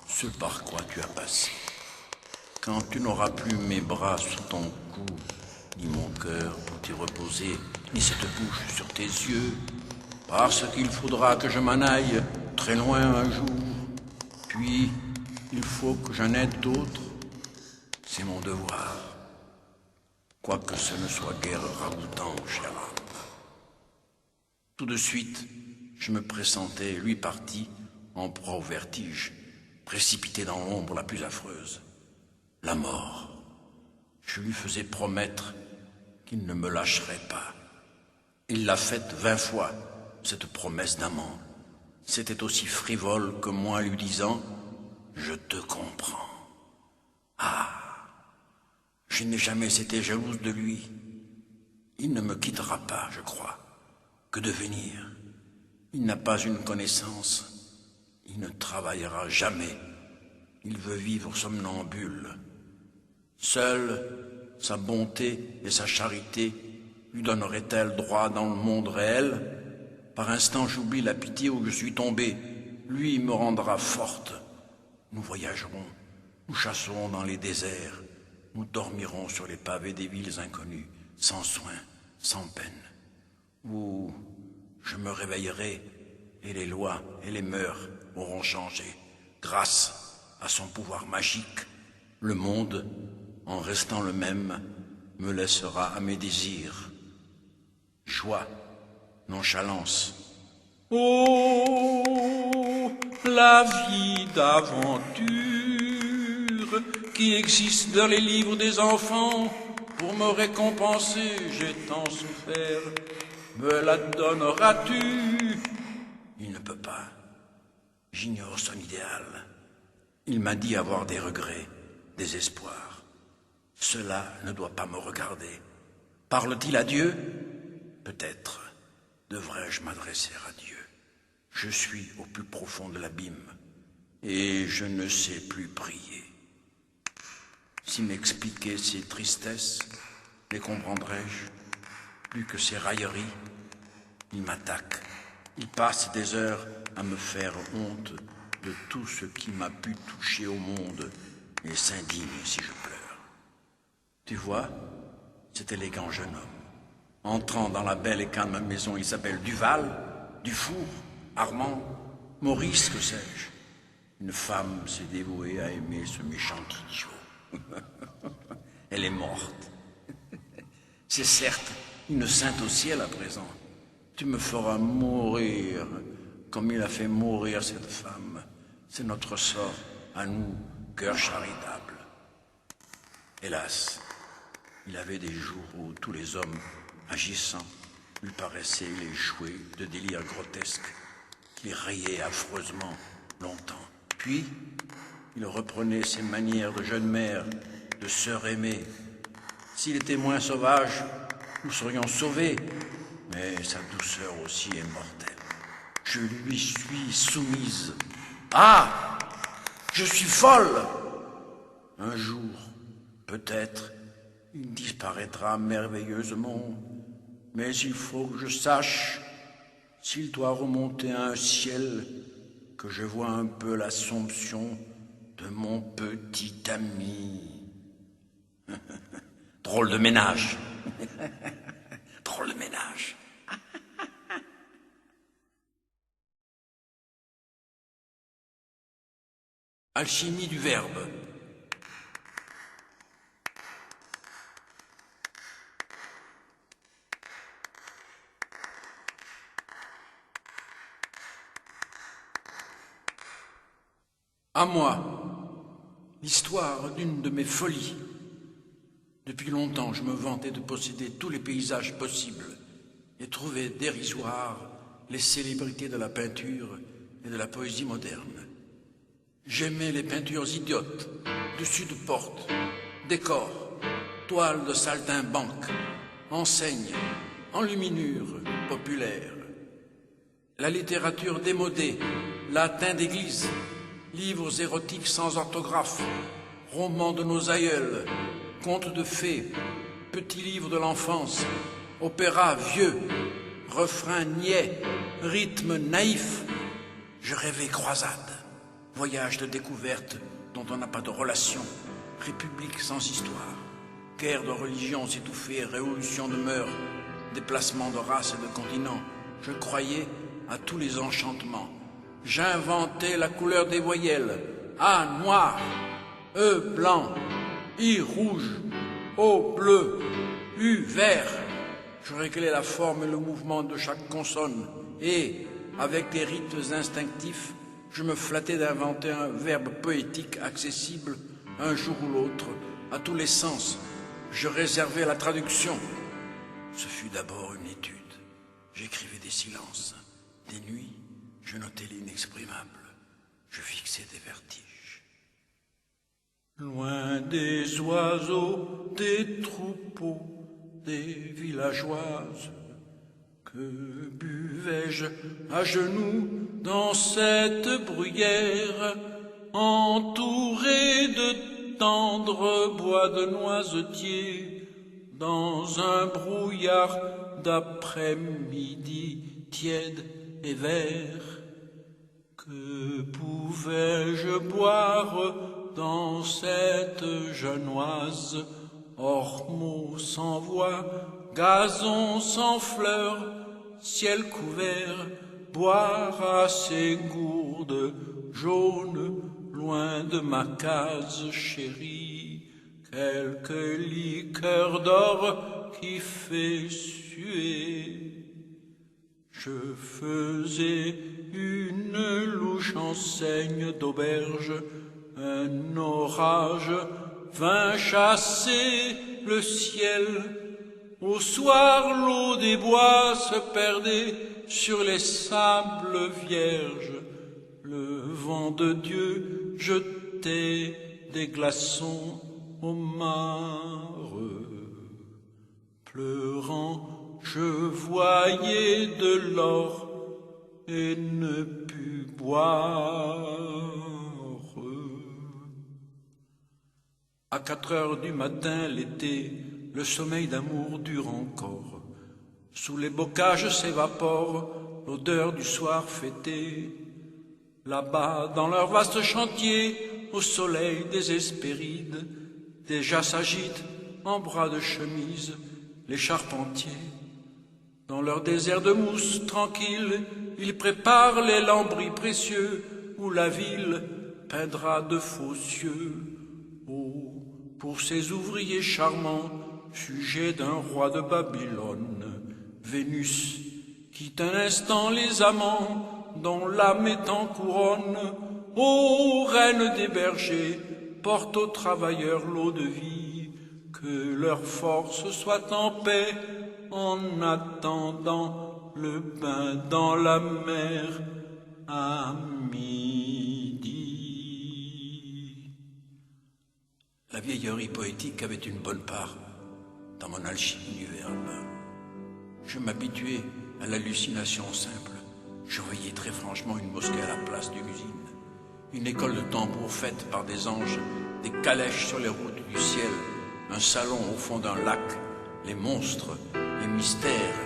ce par quoi tu as passé. Quand tu n'auras plus mes bras sous ton cou, ni mon cœur pour t'y reposer, ni cette bouche sur tes yeux, parce qu'il faudra que je m'en aille très loin un jour, puis il faut que j'en aide d'autres. C'est mon devoir, quoique ce ne soit guère ragoûtant, cher âme. » Tout de suite, je me pressentais, lui parti, en proie au vertige, précipité dans l'ombre la plus affreuse, la mort. Je lui faisais promettre qu'il ne me lâcherait pas. Il l'a faite 20 fois, cette promesse d'amant. C'était aussi frivole que moi lui disant « Je te comprends ». Ah, je n'ai jamais été jalouse de lui. Il ne me quittera pas, je crois. Que devenir? Il n'a pas une connaissance. Il ne travaillera jamais. Il veut vivre somnambule. Seule sa bonté et sa charité lui donneraient-elles droit dans le monde réel? Par instant, j'oublie la pitié où je suis tombé. Lui me rendra forte. Nous voyagerons, Nous chasserons dans les déserts, nous dormirons sur les pavés des villes inconnues, sans soin, sans peine. Ou je me réveillerai et les lois et les mœurs auront changé. Grâce à son pouvoir magique, le monde, en restant le même, me laissera à mes désirs. Joie, nonchalance. Oh, la vie d'aventure qui existe dans les livres des enfants. Pour me récompenser, j'ai tant souffert. Me la donneras-tu? Il ne peut pas. J'ignore son idéal. Il m'a dit avoir des regrets, des espoirs. Cela ne doit pas me regarder. Parle-t-il à Dieu? Peut-être. Devrais-je m'adresser à Dieu? Je suis au plus profond de l'abîme et je ne sais plus prier. Si m'expliquer ses tristesses, les comprendrais-je? Plus que ses railleries, il m'attaque. Il passe des heures à me faire honte de tout ce qui m'a pu toucher au monde et s'indigne si je pleure. Tu vois, cet élégant jeune homme, entrant dans la belle et calme maison, il s'appelle Duval, Dufour, Armand, Maurice, que sais-je. Une femme s'est dévouée à aimer ce méchant idiot. Elle est morte. C'est certes une sainte au ciel à présent. Tu me feras mourir comme il a fait mourir cette femme. C'est notre sort à nous, cœur charitable. Hélas, il avait des jours où tous les hommes agissant lui paraissaient les jouets de délires grotesques qu'il rayait affreusement longtemps. Puis, il reprenait ses manières de jeune mère, de sœur aimée. S'il était moins sauvage, nous serions sauvés, mais sa douceur aussi est mortelle. Je lui suis soumise. Ah! Je suis folle! Un jour, peut-être, il disparaîtra merveilleusement, mais il faut que je sache s'il doit remonter à un ciel, que je vois un peu l'assomption de mon petit ami. Drôle de ménage. Drôle de ménage. Alchimie du verbe. À moi, l'histoire d'une de mes folies. Depuis longtemps, je me vantais de posséder tous les paysages possibles et trouvais dérisoires les célébrités de la peinture et de la poésie moderne. J'aimais les peintures idiotes, dessus de portes, décors, toiles de saltimbanque, enseignes, enluminures populaires. La littérature démodée, latin d'église, livres érotiques sans orthographe, romans de nos aïeuls, contes de fées, petits livres de l'enfance, opéras vieux, refrains niais, rythmes naïfs. Je rêvais croisade, voyage de découverte dont on n'a pas de relation, république sans histoire, guerre de religions étouffées, révolution de mœurs, déplacement de races et de continents. Je croyais à tous les enchantements. J'inventais la couleur des voyelles. A noir, E blanc, I rouge, O bleu, U vert. Je réglais la forme et le mouvement de chaque consonne et, avec des rites instinctifs, je me flattais d'inventer un verbe poétique accessible un jour ou l'autre à tous les sens. Je réservais la traduction. Ce fut d'abord une étude. J'écrivais des silences, des nuits. Je notais l'inexprimable, je fixais des vertiges. Loin des oiseaux, des troupeaux, des villageoises, que buvais-je à genoux dans cette bruyère, entouré de tendres bois de noisetiers, dans un brouillard d'après-midi tiède et vert. Que pouvais-je boire dans cette genoise, ormeaux sans voix, gazon sans fleurs, ciel couvert, boire à ces gourdes jaunes, loin de ma case chérie, quelque liqueur d'or qui fait suer. Je faisais une louche enseigne d'auberge, un orage vint chasser le ciel. Au soir, l'eau des bois se perdait sur les sables vierges. Le vent de Dieu jetait des glaçons aux mares. Pleurant, je voyais de l'or et ne pus boire. À 4 heures du matin, l'été, le sommeil d'amour dure encore. Sous les bocages s'évapore l'odeur du soir fêté. Là-bas, dans leur vaste chantier, au soleil des Hespérides, déjà s'agitent en bras de chemise les charpentiers. Dans leur désert de mousse tranquille, ils préparent les lambris précieux où la ville peindra de faux cieux. Oh, pour ces ouvriers charmants, sujets d'un roi de Babylone, Vénus quitte un instant les amants dont l'âme est en couronne. Ô reine des bergers, porte aux travailleurs l'eau de vie, que leur force soit en paix en attendant le bain dans la mer à midi. La vieillerie poétique avait une bonne part dans mon alchimie du verbe. Je m'habituais à l'hallucination simple. Je voyais très franchement une mosquée à la place d'une usine, une école de tambours faite par des anges, des calèches sur les routes du ciel, un salon au fond d'un lac, les monstres, les mystères,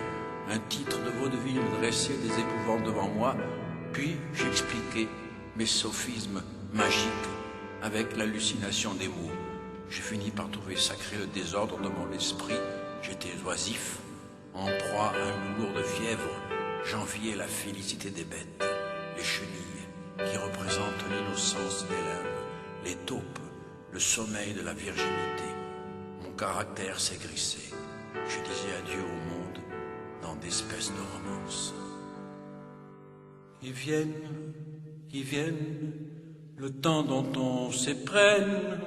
un titre de vaudeville dressé des épouvantes devant moi, puis j'expliquais mes sophismes magiques avec l'hallucination des mots. Je finis par trouver sacré le désordre de mon esprit. J'étais oisif, en proie à une lourde fièvre. J'enviais la félicité des bêtes, les chenilles qui représentent l'innocence des limbes, les taupes, le sommeil de la virginité. Mon caractère s'aigrissait. Je disais adieu au monde dans d'espèces de romances. Ils viennent, le temps dont on s'éprenne.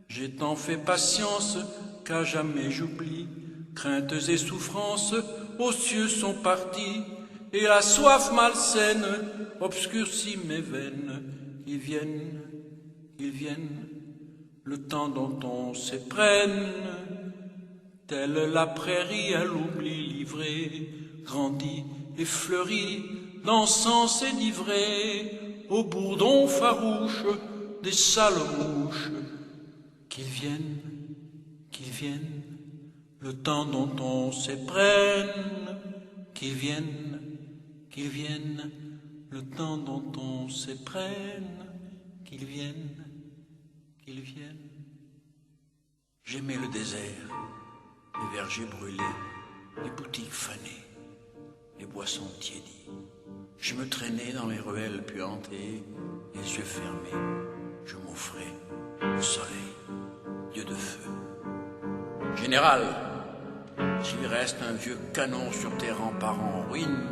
J'ai tant fait patience qu'à jamais j'oublie. Craintes et souffrances aux cieux sont partis, et la soif malsaine obscurcit mes veines. Ils viennent, le temps dont on s'éprenne. Telle la prairie à l'oubli livrée, grandit et fleurit d'encens et d'ivrée, au bourdon farouche des sales mouches. Qu'ils viennent, le temps dont on s'éprenne. Qu'ils viennent, le temps dont on s'éprenne. Qu'ils viennent. J'aimais le désert, les vergers brûlés, les boutiques fanées, les boissons tiédies. Je me traînais dans les ruelles puantes et, les yeux fermés, je m'offrais au soleil, Dieu de feu. Général, s'il reste un vieux canon sur tes remparts en ruine,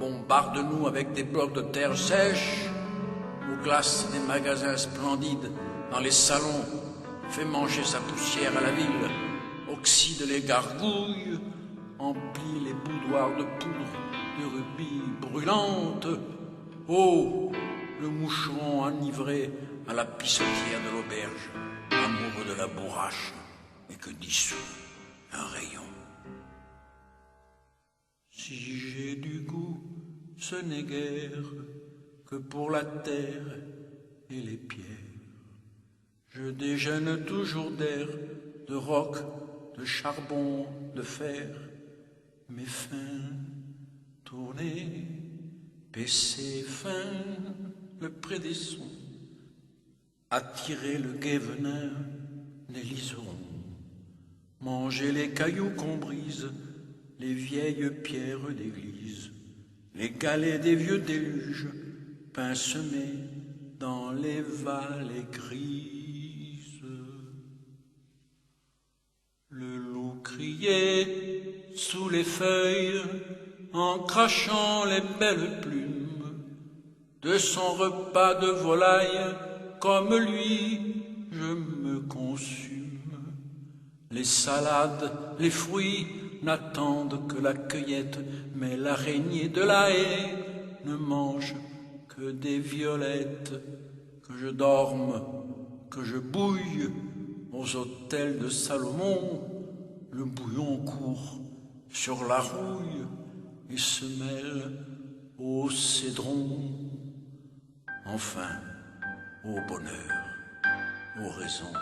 bombarde-nous avec des blocs de terre sèche, ou glace des magasins splendides dans les salons, fais manger sa poussière à la ville, oxyde les gargouilles, emplit les boudoirs de poudre de rubis brûlantes. Oh, le moucheron enivré à la pissotière de l'auberge, amoureux de la bourrache, et que dissout un rayon. Si j'ai du goût, ce n'est guère que pour la terre et les pierres. Je déjeune toujours d'air, de roc, de charbon, de fer. Mes fins tournées paisser fin le prédesson, attirer le gai venin des liserons, manger les cailloux qu'on brise, les vieilles pierres d'église, les galets des vieux déluges, pinsemés dans les vallées grises. Le loup criait sous les feuilles en crachant les belles plumes de son repas de volaille. Comme lui, je me consume. Les salades, les fruits n'attendent que la cueillette, mais l'araignée de la haie ne mange que des violettes. Que je dorme, que je bouille aux autels de Salomon, le bouillon court sur la rouille et se mêle au cédron. Enfin, au bonheur, aux raisons,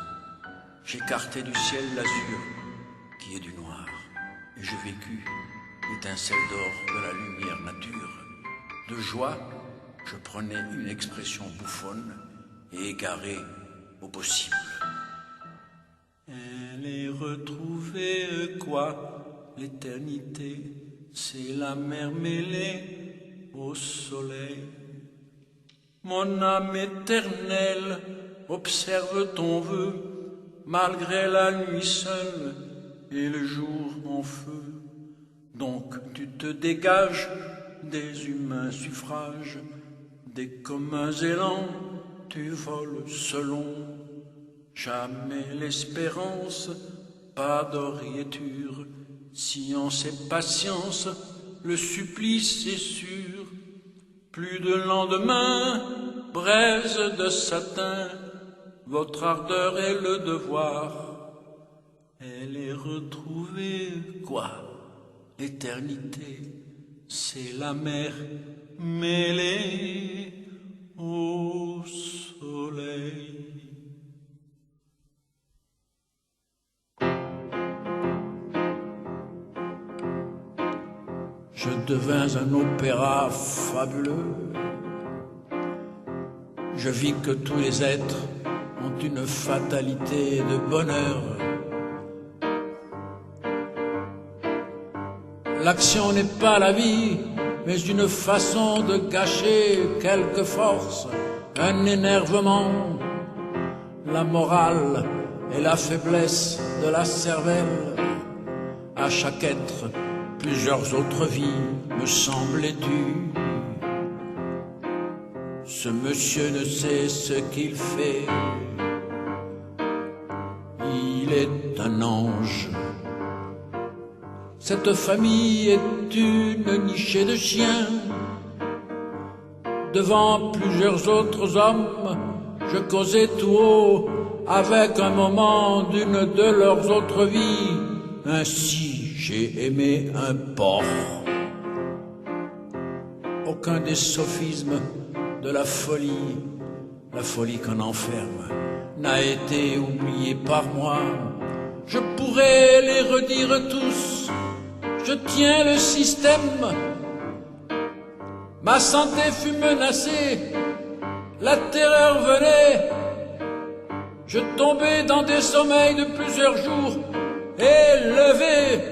j'écartai du ciel l'azur qui est du noir, et je vécus l'étincelle d'or de la lumière nature. De joie, je prenais une expression bouffonne et égarée au possible. Elle est retrouvée quoi? L'éternité, c'est la mer mêlée au soleil. Mon âme éternelle, observe ton vœu, malgré la nuit seule et le jour en feu. Donc tu te dégages des humains suffrages, des communs élans, tu voles selon. Jamais l'espérance, pas d'oriéture, science et patience, le supplice est sûr. Plus de lendemain, braise de satin, votre ardeur est le devoir. Elle est retrouvée, quoi? L'éternité, c'est la mer mêlée au soleil. Je devins un opéra fabuleux. Je vis que tous les êtres ont une fatalité de bonheur. L'action n'est pas la vie, mais une façon de gâcher quelque force, un énervement. La morale et la faiblesse de la cervelle. À chaque être, plusieurs autres vies me semblaient dues. Ce monsieur ne sait ce qu'il fait. Il est un ange. Cette famille est une nichée de chiens. Devant plusieurs autres hommes, je causais tout haut avec un moment d'une de leurs autres vies. Ainsi j'ai aimé un porc. Aucun des sophismes de la folie qu'on enferme, n'a été oublié par moi. Je pourrais les redire tous, je tiens le système. Ma santé fut menacée, la terreur venait. Je tombais dans des sommeils de plusieurs jours, et levé,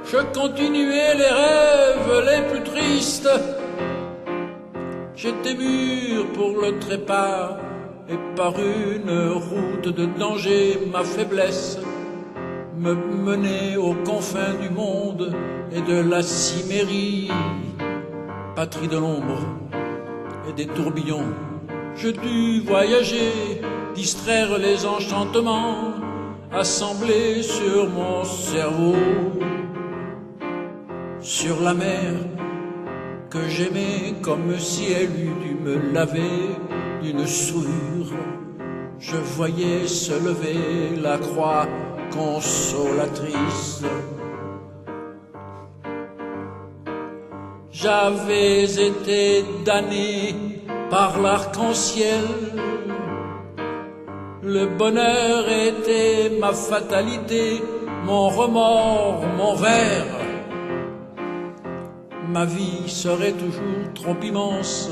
je continuais les rêves les plus tristes. J'étais mûr pour le trépas, et par une route de danger, ma faiblesse me menait aux confins du monde et de la cimmérie. Patrie de l'ombre et des tourbillons, je dus voyager, distraire les enchantements assemblés sur mon cerveau. Sur la mer que j'aimais comme si elle eût dû me laver d'une souillure, je voyais se lever la croix consolatrice. J'avais été damné par l'arc-en-ciel, le bonheur était ma fatalité, mon remords, mon verre. ma vie serait toujours trop immense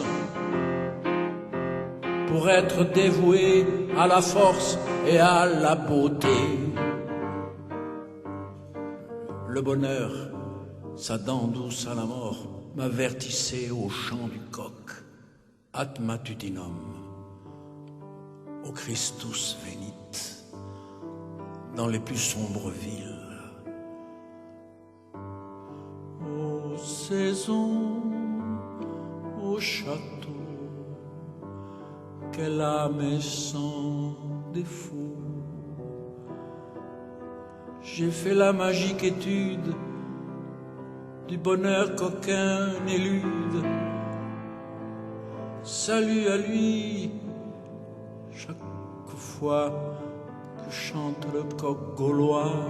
pour être dévoué à la force et à la beauté. Le bonheur, sa dent douce à la mort, m'avertissait au chant du coq, at matutinum, au Christus venit, dans les plus sombres villes. Aux saisons, au château, quelle âme est sans défaut. J'ai fait la magique étude du bonheur qu'aucun n'élude. Salut à lui, chaque fois que chante le coq gaulois.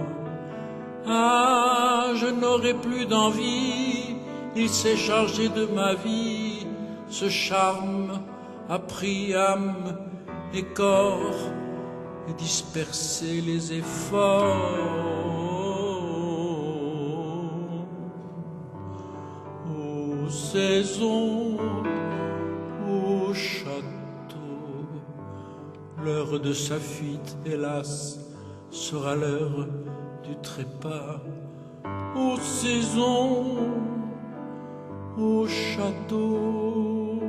Ah, je n'aurai plus d'envie, il s'est chargé de ma vie. Ce charme a pris âme et corps et dispersé les efforts. Aux saisons, au château, l'heure de sa fuite, hélas, sera l'heure du trépas. Aux saisons, au château.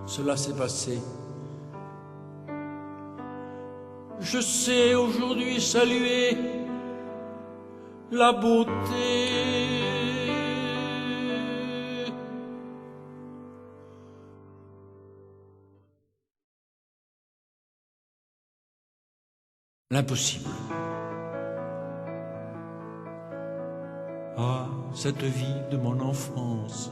Cela s'est passé. Je sais aujourd'hui saluer la beauté. L'impossible. Ah, cette vie de mon enfance,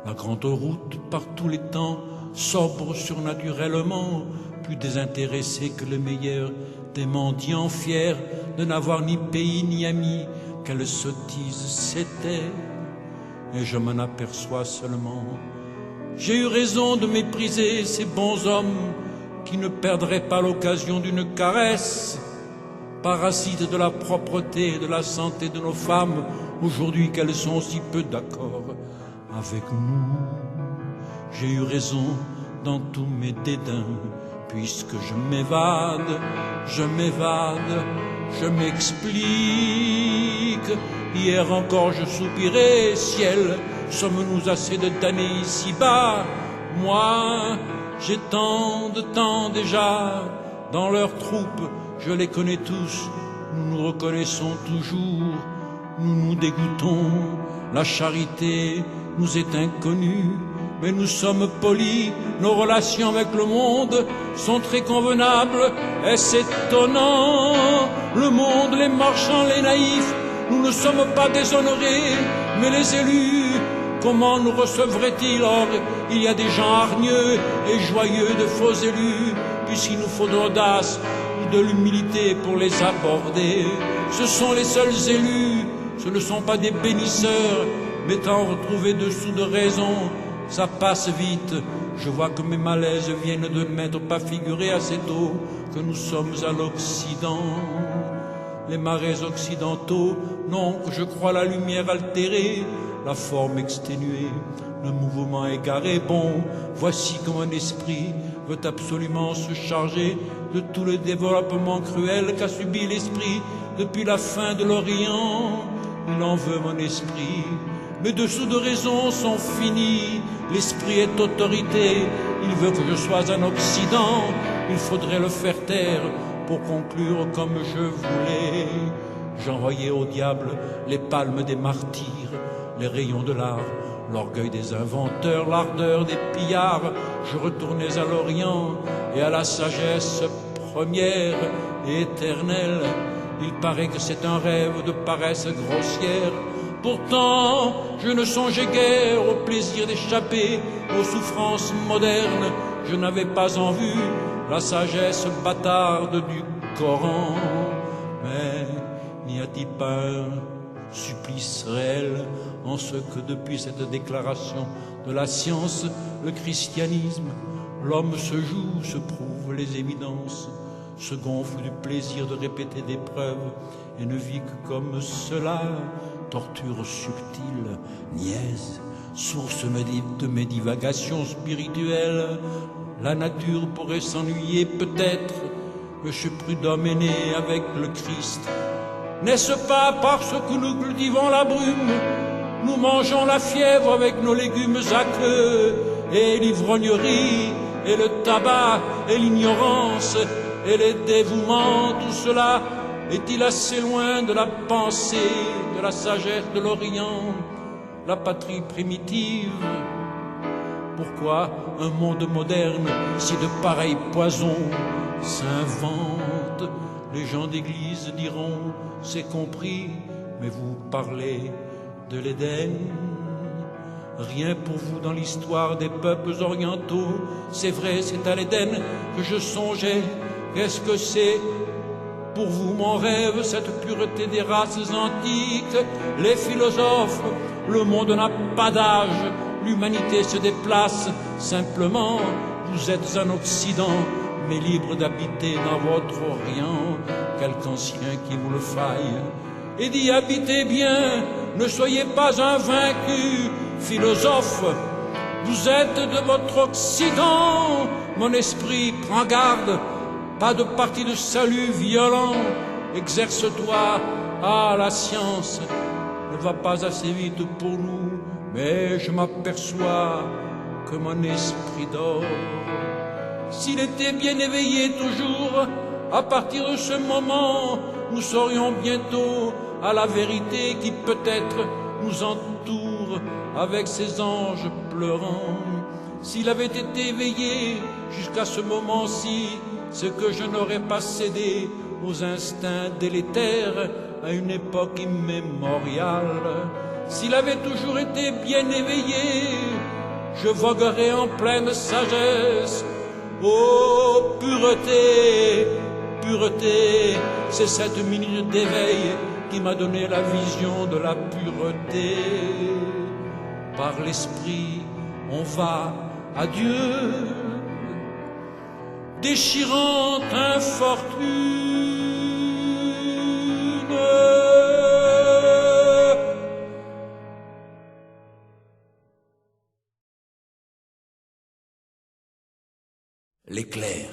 la grande route par tous les temps, sobre surnaturellement, plus désintéressé que le meilleur des mendiants, fiers de n'avoir ni pays ni amis, quelle sottise c'était, et je m'en aperçois seulement. J'ai eu raison de mépriser ces bons hommes qui ne perdraient pas l'occasion d'une caresse, parasites de la propreté et de la santé de nos femmes, aujourd'hui qu'elles sont si peu d'accord avec nous. J'ai eu raison dans tous mes dédains, puisque je m'évade, je m'explique. Hier encore je soupirais, ciel, sommes-nous assez de damnés ici-bas? Moi, j'ai tant de temps déjà dans leurs troupes, je les connais tous, nous nous reconnaissons toujours, nous nous dégoûtons, la charité nous est inconnue, mais nous sommes polis, nos relations avec le monde sont très convenables, est-ce étonnant? Le monde, les marchands, les naïfs, nous ne sommes pas déshonorés, mais les élus, comment nous recevraient-ils? Or, il y a des gens hargneux et joyeux de faux élus, puisqu'il nous faut de l'audace ou de l'humilité pour les aborder. Ce sont les seuls élus, ce ne sont pas des bénisseurs, m'étant retrouvé dessous de raison, ça passe vite. Je vois que mes malaises viennent de m'être pas figurés assez tôt que nous sommes à l'Occident. Les marais occidentaux n'ont que, je crois, la lumière altérée, la forme exténuée, le mouvement égaré. Bon, voici comme un esprit veut absolument se charger de tout le développement cruel qu'a subi l'esprit depuis la fin de l'Orient. Il en veut mon esprit. Mes dessous de raison sont finis, l'esprit est autorité, il veut que je sois un Occident, il faudrait le faire taire pour conclure comme je voulais. J'envoyais au diable les palmes des martyrs, les rayons de l'art, l'orgueil des inventeurs, l'ardeur des pillards. Je retournais à l'Orient et à la sagesse première et éternelle. Il paraît que c'est un rêve de paresse grossière. Pourtant, je ne songeais guère au plaisir d'échapper aux souffrances modernes. Je n'avais pas en vue la sagesse bâtarde du Coran. Mais n'y a-t-il pas un supplice réel en ce que depuis cette déclaration de la science, le christianisme, l'homme se joue, se prouve les évidences, se gonfle du plaisir de répéter des preuves et ne vit que comme cela torture subtile, niaise, source de mes divagations spirituelles. La nature pourrait s'ennuyer peut-être, Monsieur Prudhomme est né avec le Christ. N'est-ce pas parce que nous cultivons la brume, nous mangeons la fièvre avec nos légumes aqueux, et l'ivrognerie, et le tabac, et l'ignorance, et les dévouements, tout cela est-il assez loin de la pensée, de la sagesse de l'Orient, la patrie primitive? Pourquoi un monde moderne, si de pareils poisons s'inventent? Les gens d'église diront, c'est compris, mais vous parlez de l'Éden. Rien pour vous dans l'histoire des peuples orientaux. C'est vrai, c'est à l'Éden que je songeais. Qu'est-ce que c'est pour vous mon rêve, cette pureté des races antiques? Les philosophes, le monde n'a pas d'âge, l'humanité se déplace simplement. Vous êtes un Occident, mais libre d'habiter dans votre Orient, quelque ancien qui vous le faille, et d'y habiter bien. Ne soyez pas un vaincu, philosophe, vous êtes de votre Occident. Mon esprit, prends garde, pas de parti de salut violent. Exerce-toi à la science, ne va pas assez vite pour nous, mais je m'aperçois que mon esprit dort. S'il était bien éveillé toujours, à partir de ce moment, nous serions bientôt à la vérité qui peut-être nous entoure avec ses anges pleurants. S'il avait été éveillé jusqu'à ce moment-ci, c'est que je n'aurais pas cédé aux instincts délétères à une époque immémoriale. S'il avait toujours été bien éveillé, je voguerais en pleine sagesse. Oh, pureté, pureté, c'est cette minute d'éveil qui m'a donné la vision de la pureté. Par l'esprit, on va à Dieu, déchirant infortune. L'éclair.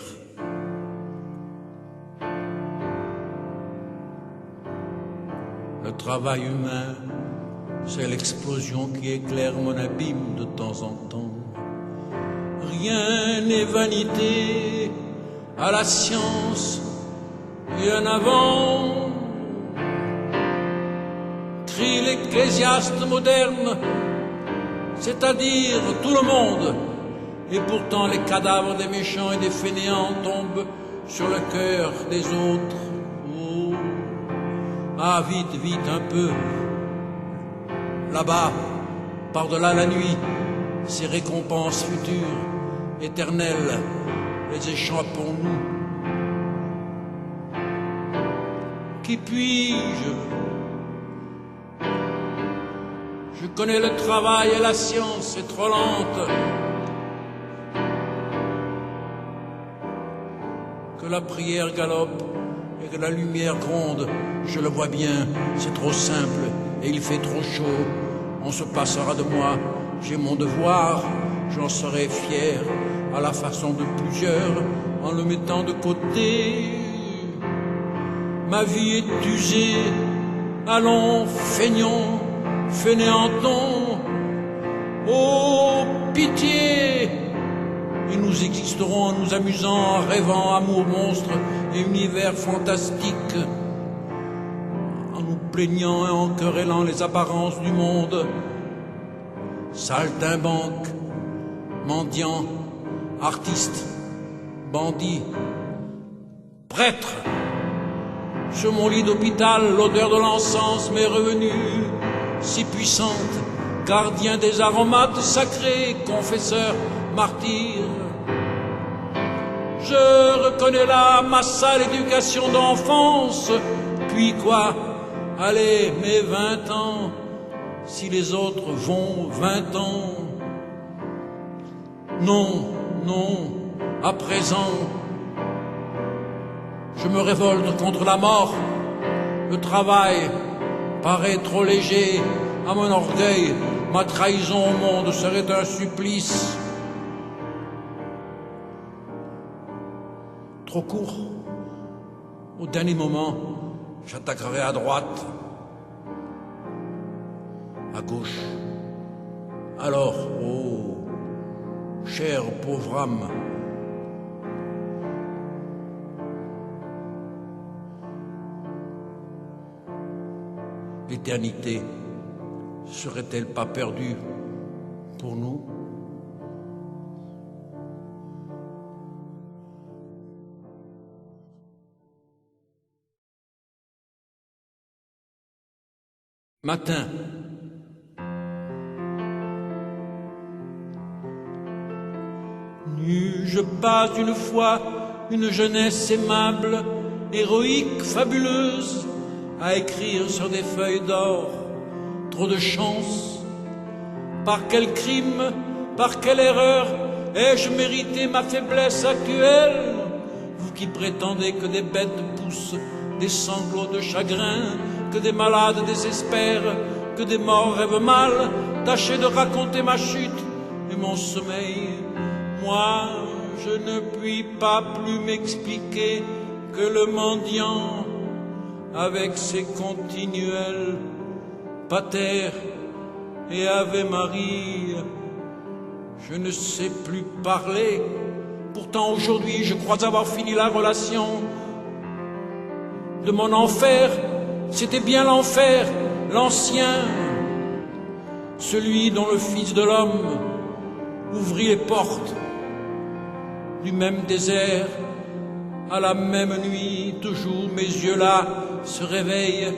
Le travail humain, c'est l'explosion qui éclaire mon abîme de temps en temps. Rien n'est vanité, à la science, bien avant. Crie l'ecclésiaste moderne, c'est-à-dire tout le monde. Et pourtant les cadavres des méchants et des fainéants tombent sur le cœur des autres. Oh. Ah, vite, vite, un peu. Là-bas, par-delà la nuit, ces récompenses futures, éternelles, les échappons-nous. Qui puis-je? Je connais le travail et la science, c'est trop lente. Que la prière galope et que la lumière gronde, je le vois bien, c'est trop simple et il fait trop chaud. On se passera de moi, j'ai mon devoir, j'en serai fier à la façon de plusieurs en le mettant de côté. Ma vie est usée, allons, feignons, fainéantons. Oh, pitié! Et nous existerons en nous amusant, en rêvant amour monstre et univers fantastique, en nous plaignant et en querellant les apparences du monde. Saltimbanque, mendiant, artiste, bandit, prêtre. Sur mon lit d'hôpital, l'odeur de l'encens m'est revenue, si puissante, gardien des aromates sacrés, confesseur, martyr. Je reconnais là ma sale éducation d'enfance. Puis quoi? Allez, mes 20 ans, si les autres vont 20 ans. Non, non, à présent, je me révolte contre la mort, le travail, paraît trop léger à mon orgueil. Ma trahison au monde serait un supplice trop court. Au dernier moment, j'attaquerai à droite, à gauche. Alors, oh, chère pauvre âme, l'éternité serait-elle pas perdue pour nous? Matin. N'eus-je pas une fois une jeunesse aimable, héroïque, fabuleuse, à écrire sur des feuilles d'or? Trop de chance. Par quel crime, par quelle erreur ai-je mérité ma faiblesse actuelle? Vous qui prétendez que des bêtes poussent des sanglots de chagrin, que des malades désespèrent, que des morts rêvent mal, tâchez de raconter ma chute et mon sommeil. Moi, je ne puis pas plus m'expliquer que le mendiant avec ses continuels Pater et Ave Maria. Je ne sais plus parler. Pourtant aujourd'hui je crois avoir fini la relation de mon enfer. C'était bien l'enfer, l'ancien, celui dont le Fils de l'homme ouvrit les portes du même désert. À la même nuit, toujours mes yeux là se réveillent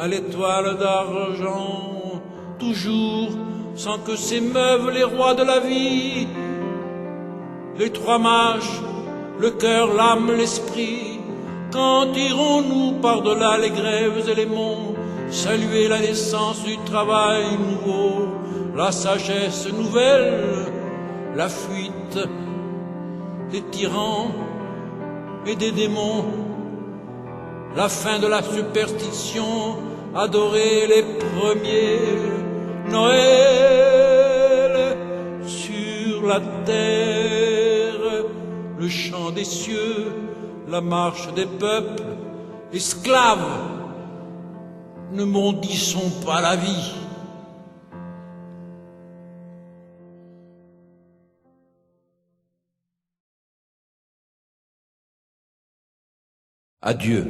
à l'étoile d'argent, toujours sans que s'émeuvent les rois de la vie, les trois mages, le cœur, l'âme, l'esprit. Quand irons-nous par-delà les grèves et les monts, saluer la naissance du travail nouveau, la sagesse nouvelle, la fuite des tyrans et des démons, la fin de la superstition, adorer les premiers, Noël sur la terre, le chant des cieux, la marche des peuples, esclaves, ne maudissons pas la vie. Adieu.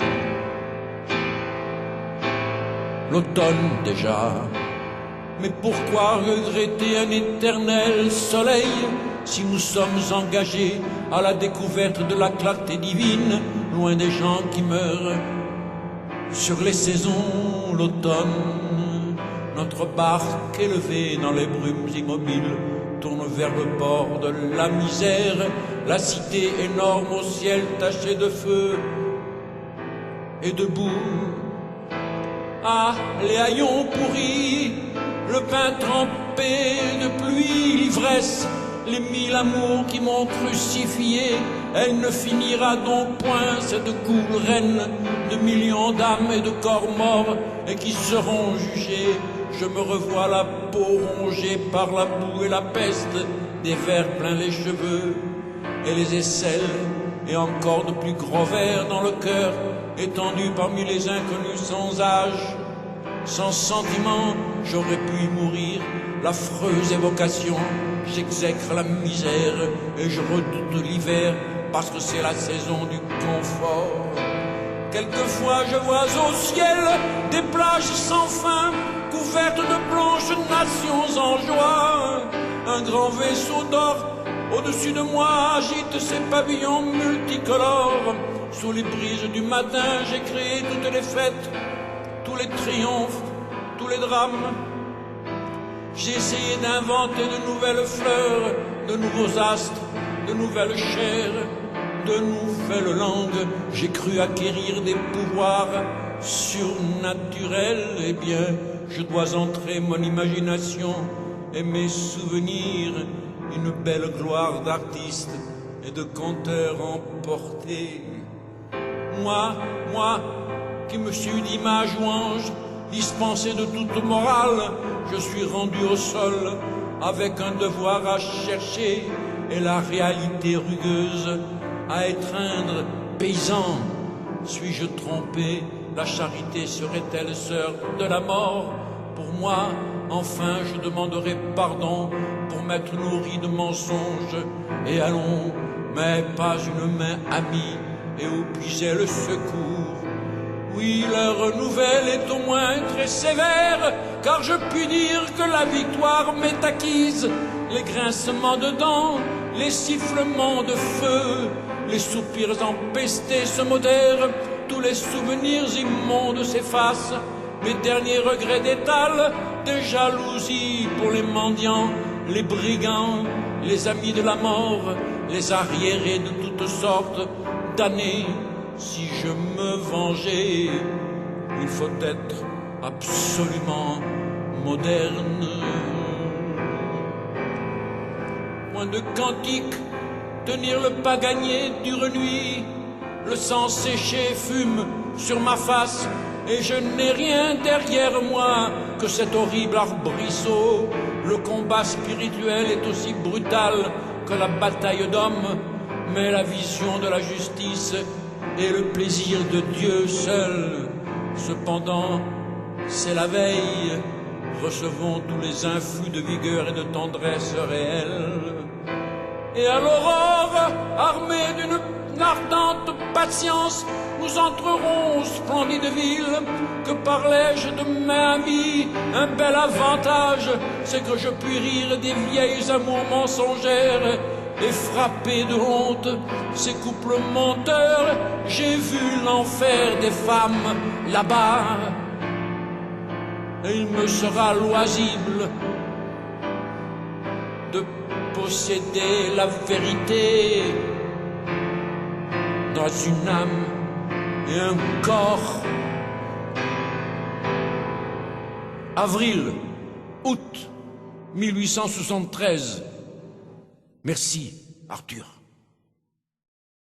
L'automne déjà. Mais pourquoi regretter un éternel soleil si nous sommes engagés à la découverte de la clarté divine, loin des gens qui meurent? Sur les saisons, l'automne, notre barque élevée dans les brumes immobiles tourne vers le port de la misère, la cité énorme au ciel taché de feu et de boue. Ah, les haillons pourris, le pain trempé de pluie, l'ivresse, les mille amours qui m'ont crucifié. Elle ne finira donc point, cette cool reine de millions d'âmes et de corps morts et qui seront jugés. Je me revois la peau rongée par la boue et la peste, des vers plein les cheveux et les aisselles, et encore de plus gros vers dans le cœur, étendu parmi les inconnus sans âge. Sans sentiment, j'aurais pu y mourir, l'affreuse évocation. J'exècre la misère et je redoute l'hiver, parce que c'est la saison du confort. Quelquefois je vois au ciel des plages sans fin, couvertes de blanches nations en joie. Un grand vaisseau d'or au-dessus de moi agite ses pavillons multicolores. Sous les brises du matin, j'ai créé toutes les fêtes, tous les triomphes, tous les drames. J'ai essayé d'inventer de nouvelles fleurs, de nouveaux astres, de nouvelles chairs, de nouvelles langues. J'ai cru acquérir des pouvoirs surnaturels. Eh bien, je dois entrer mon imagination et mes souvenirs, une belle gloire d'artiste et de conteur emporté. Moi, qui me suis dit mage ou ange, dispensé de toute morale, je suis rendu au sol avec un devoir à chercher et la réalité rugueuse à étreindre. Paysan, suis-je trompé? La charité serait-elle sœur de la mort? Pour moi, enfin, je demanderai pardon pour m'être nourri de mensonges. Et allons, mais pas une main amie, et où puiser le secours. Oui, l'heure nouvelle est au moins très sévère, car je puis dire que la victoire m'est acquise. Les grincements de dents, les sifflements de feu, les soupirs empestés se modèrent, tous les souvenirs immondes s'effacent. Mes derniers regrets d'étalent, de jalousie pour les mendiants, les brigands, les amis de la mort, les arriérés de toutes sortes d'années. Si je me vengeais, il faut être absolument moderne. Moins de cantiques, tenir le pas gagné dure nuit, le sang séché fume sur ma face, et je n'ai rien derrière moi que cet horrible arbrisseau. Le combat spirituel est aussi brutal que la bataille d'hommes, mais la vision de la justice et le plaisir de Dieu seul. Cependant, c'est la veille, recevons tous les influx de vigueur et de tendresse réelle. Et à l'aurore, armés d'une ardente patience, nous entrerons aux splendides villes. Que parlais-je de ma amie? Un bel avantage, c'est que je puis rire des vieilles amours mensongères et frapper de honte ces couples menteurs. J'ai vu l'enfer des femmes là-bas, et il me sera loisible de posséder la vérité dans une âme et un corps. Avril, août 1873. Merci, Arthur.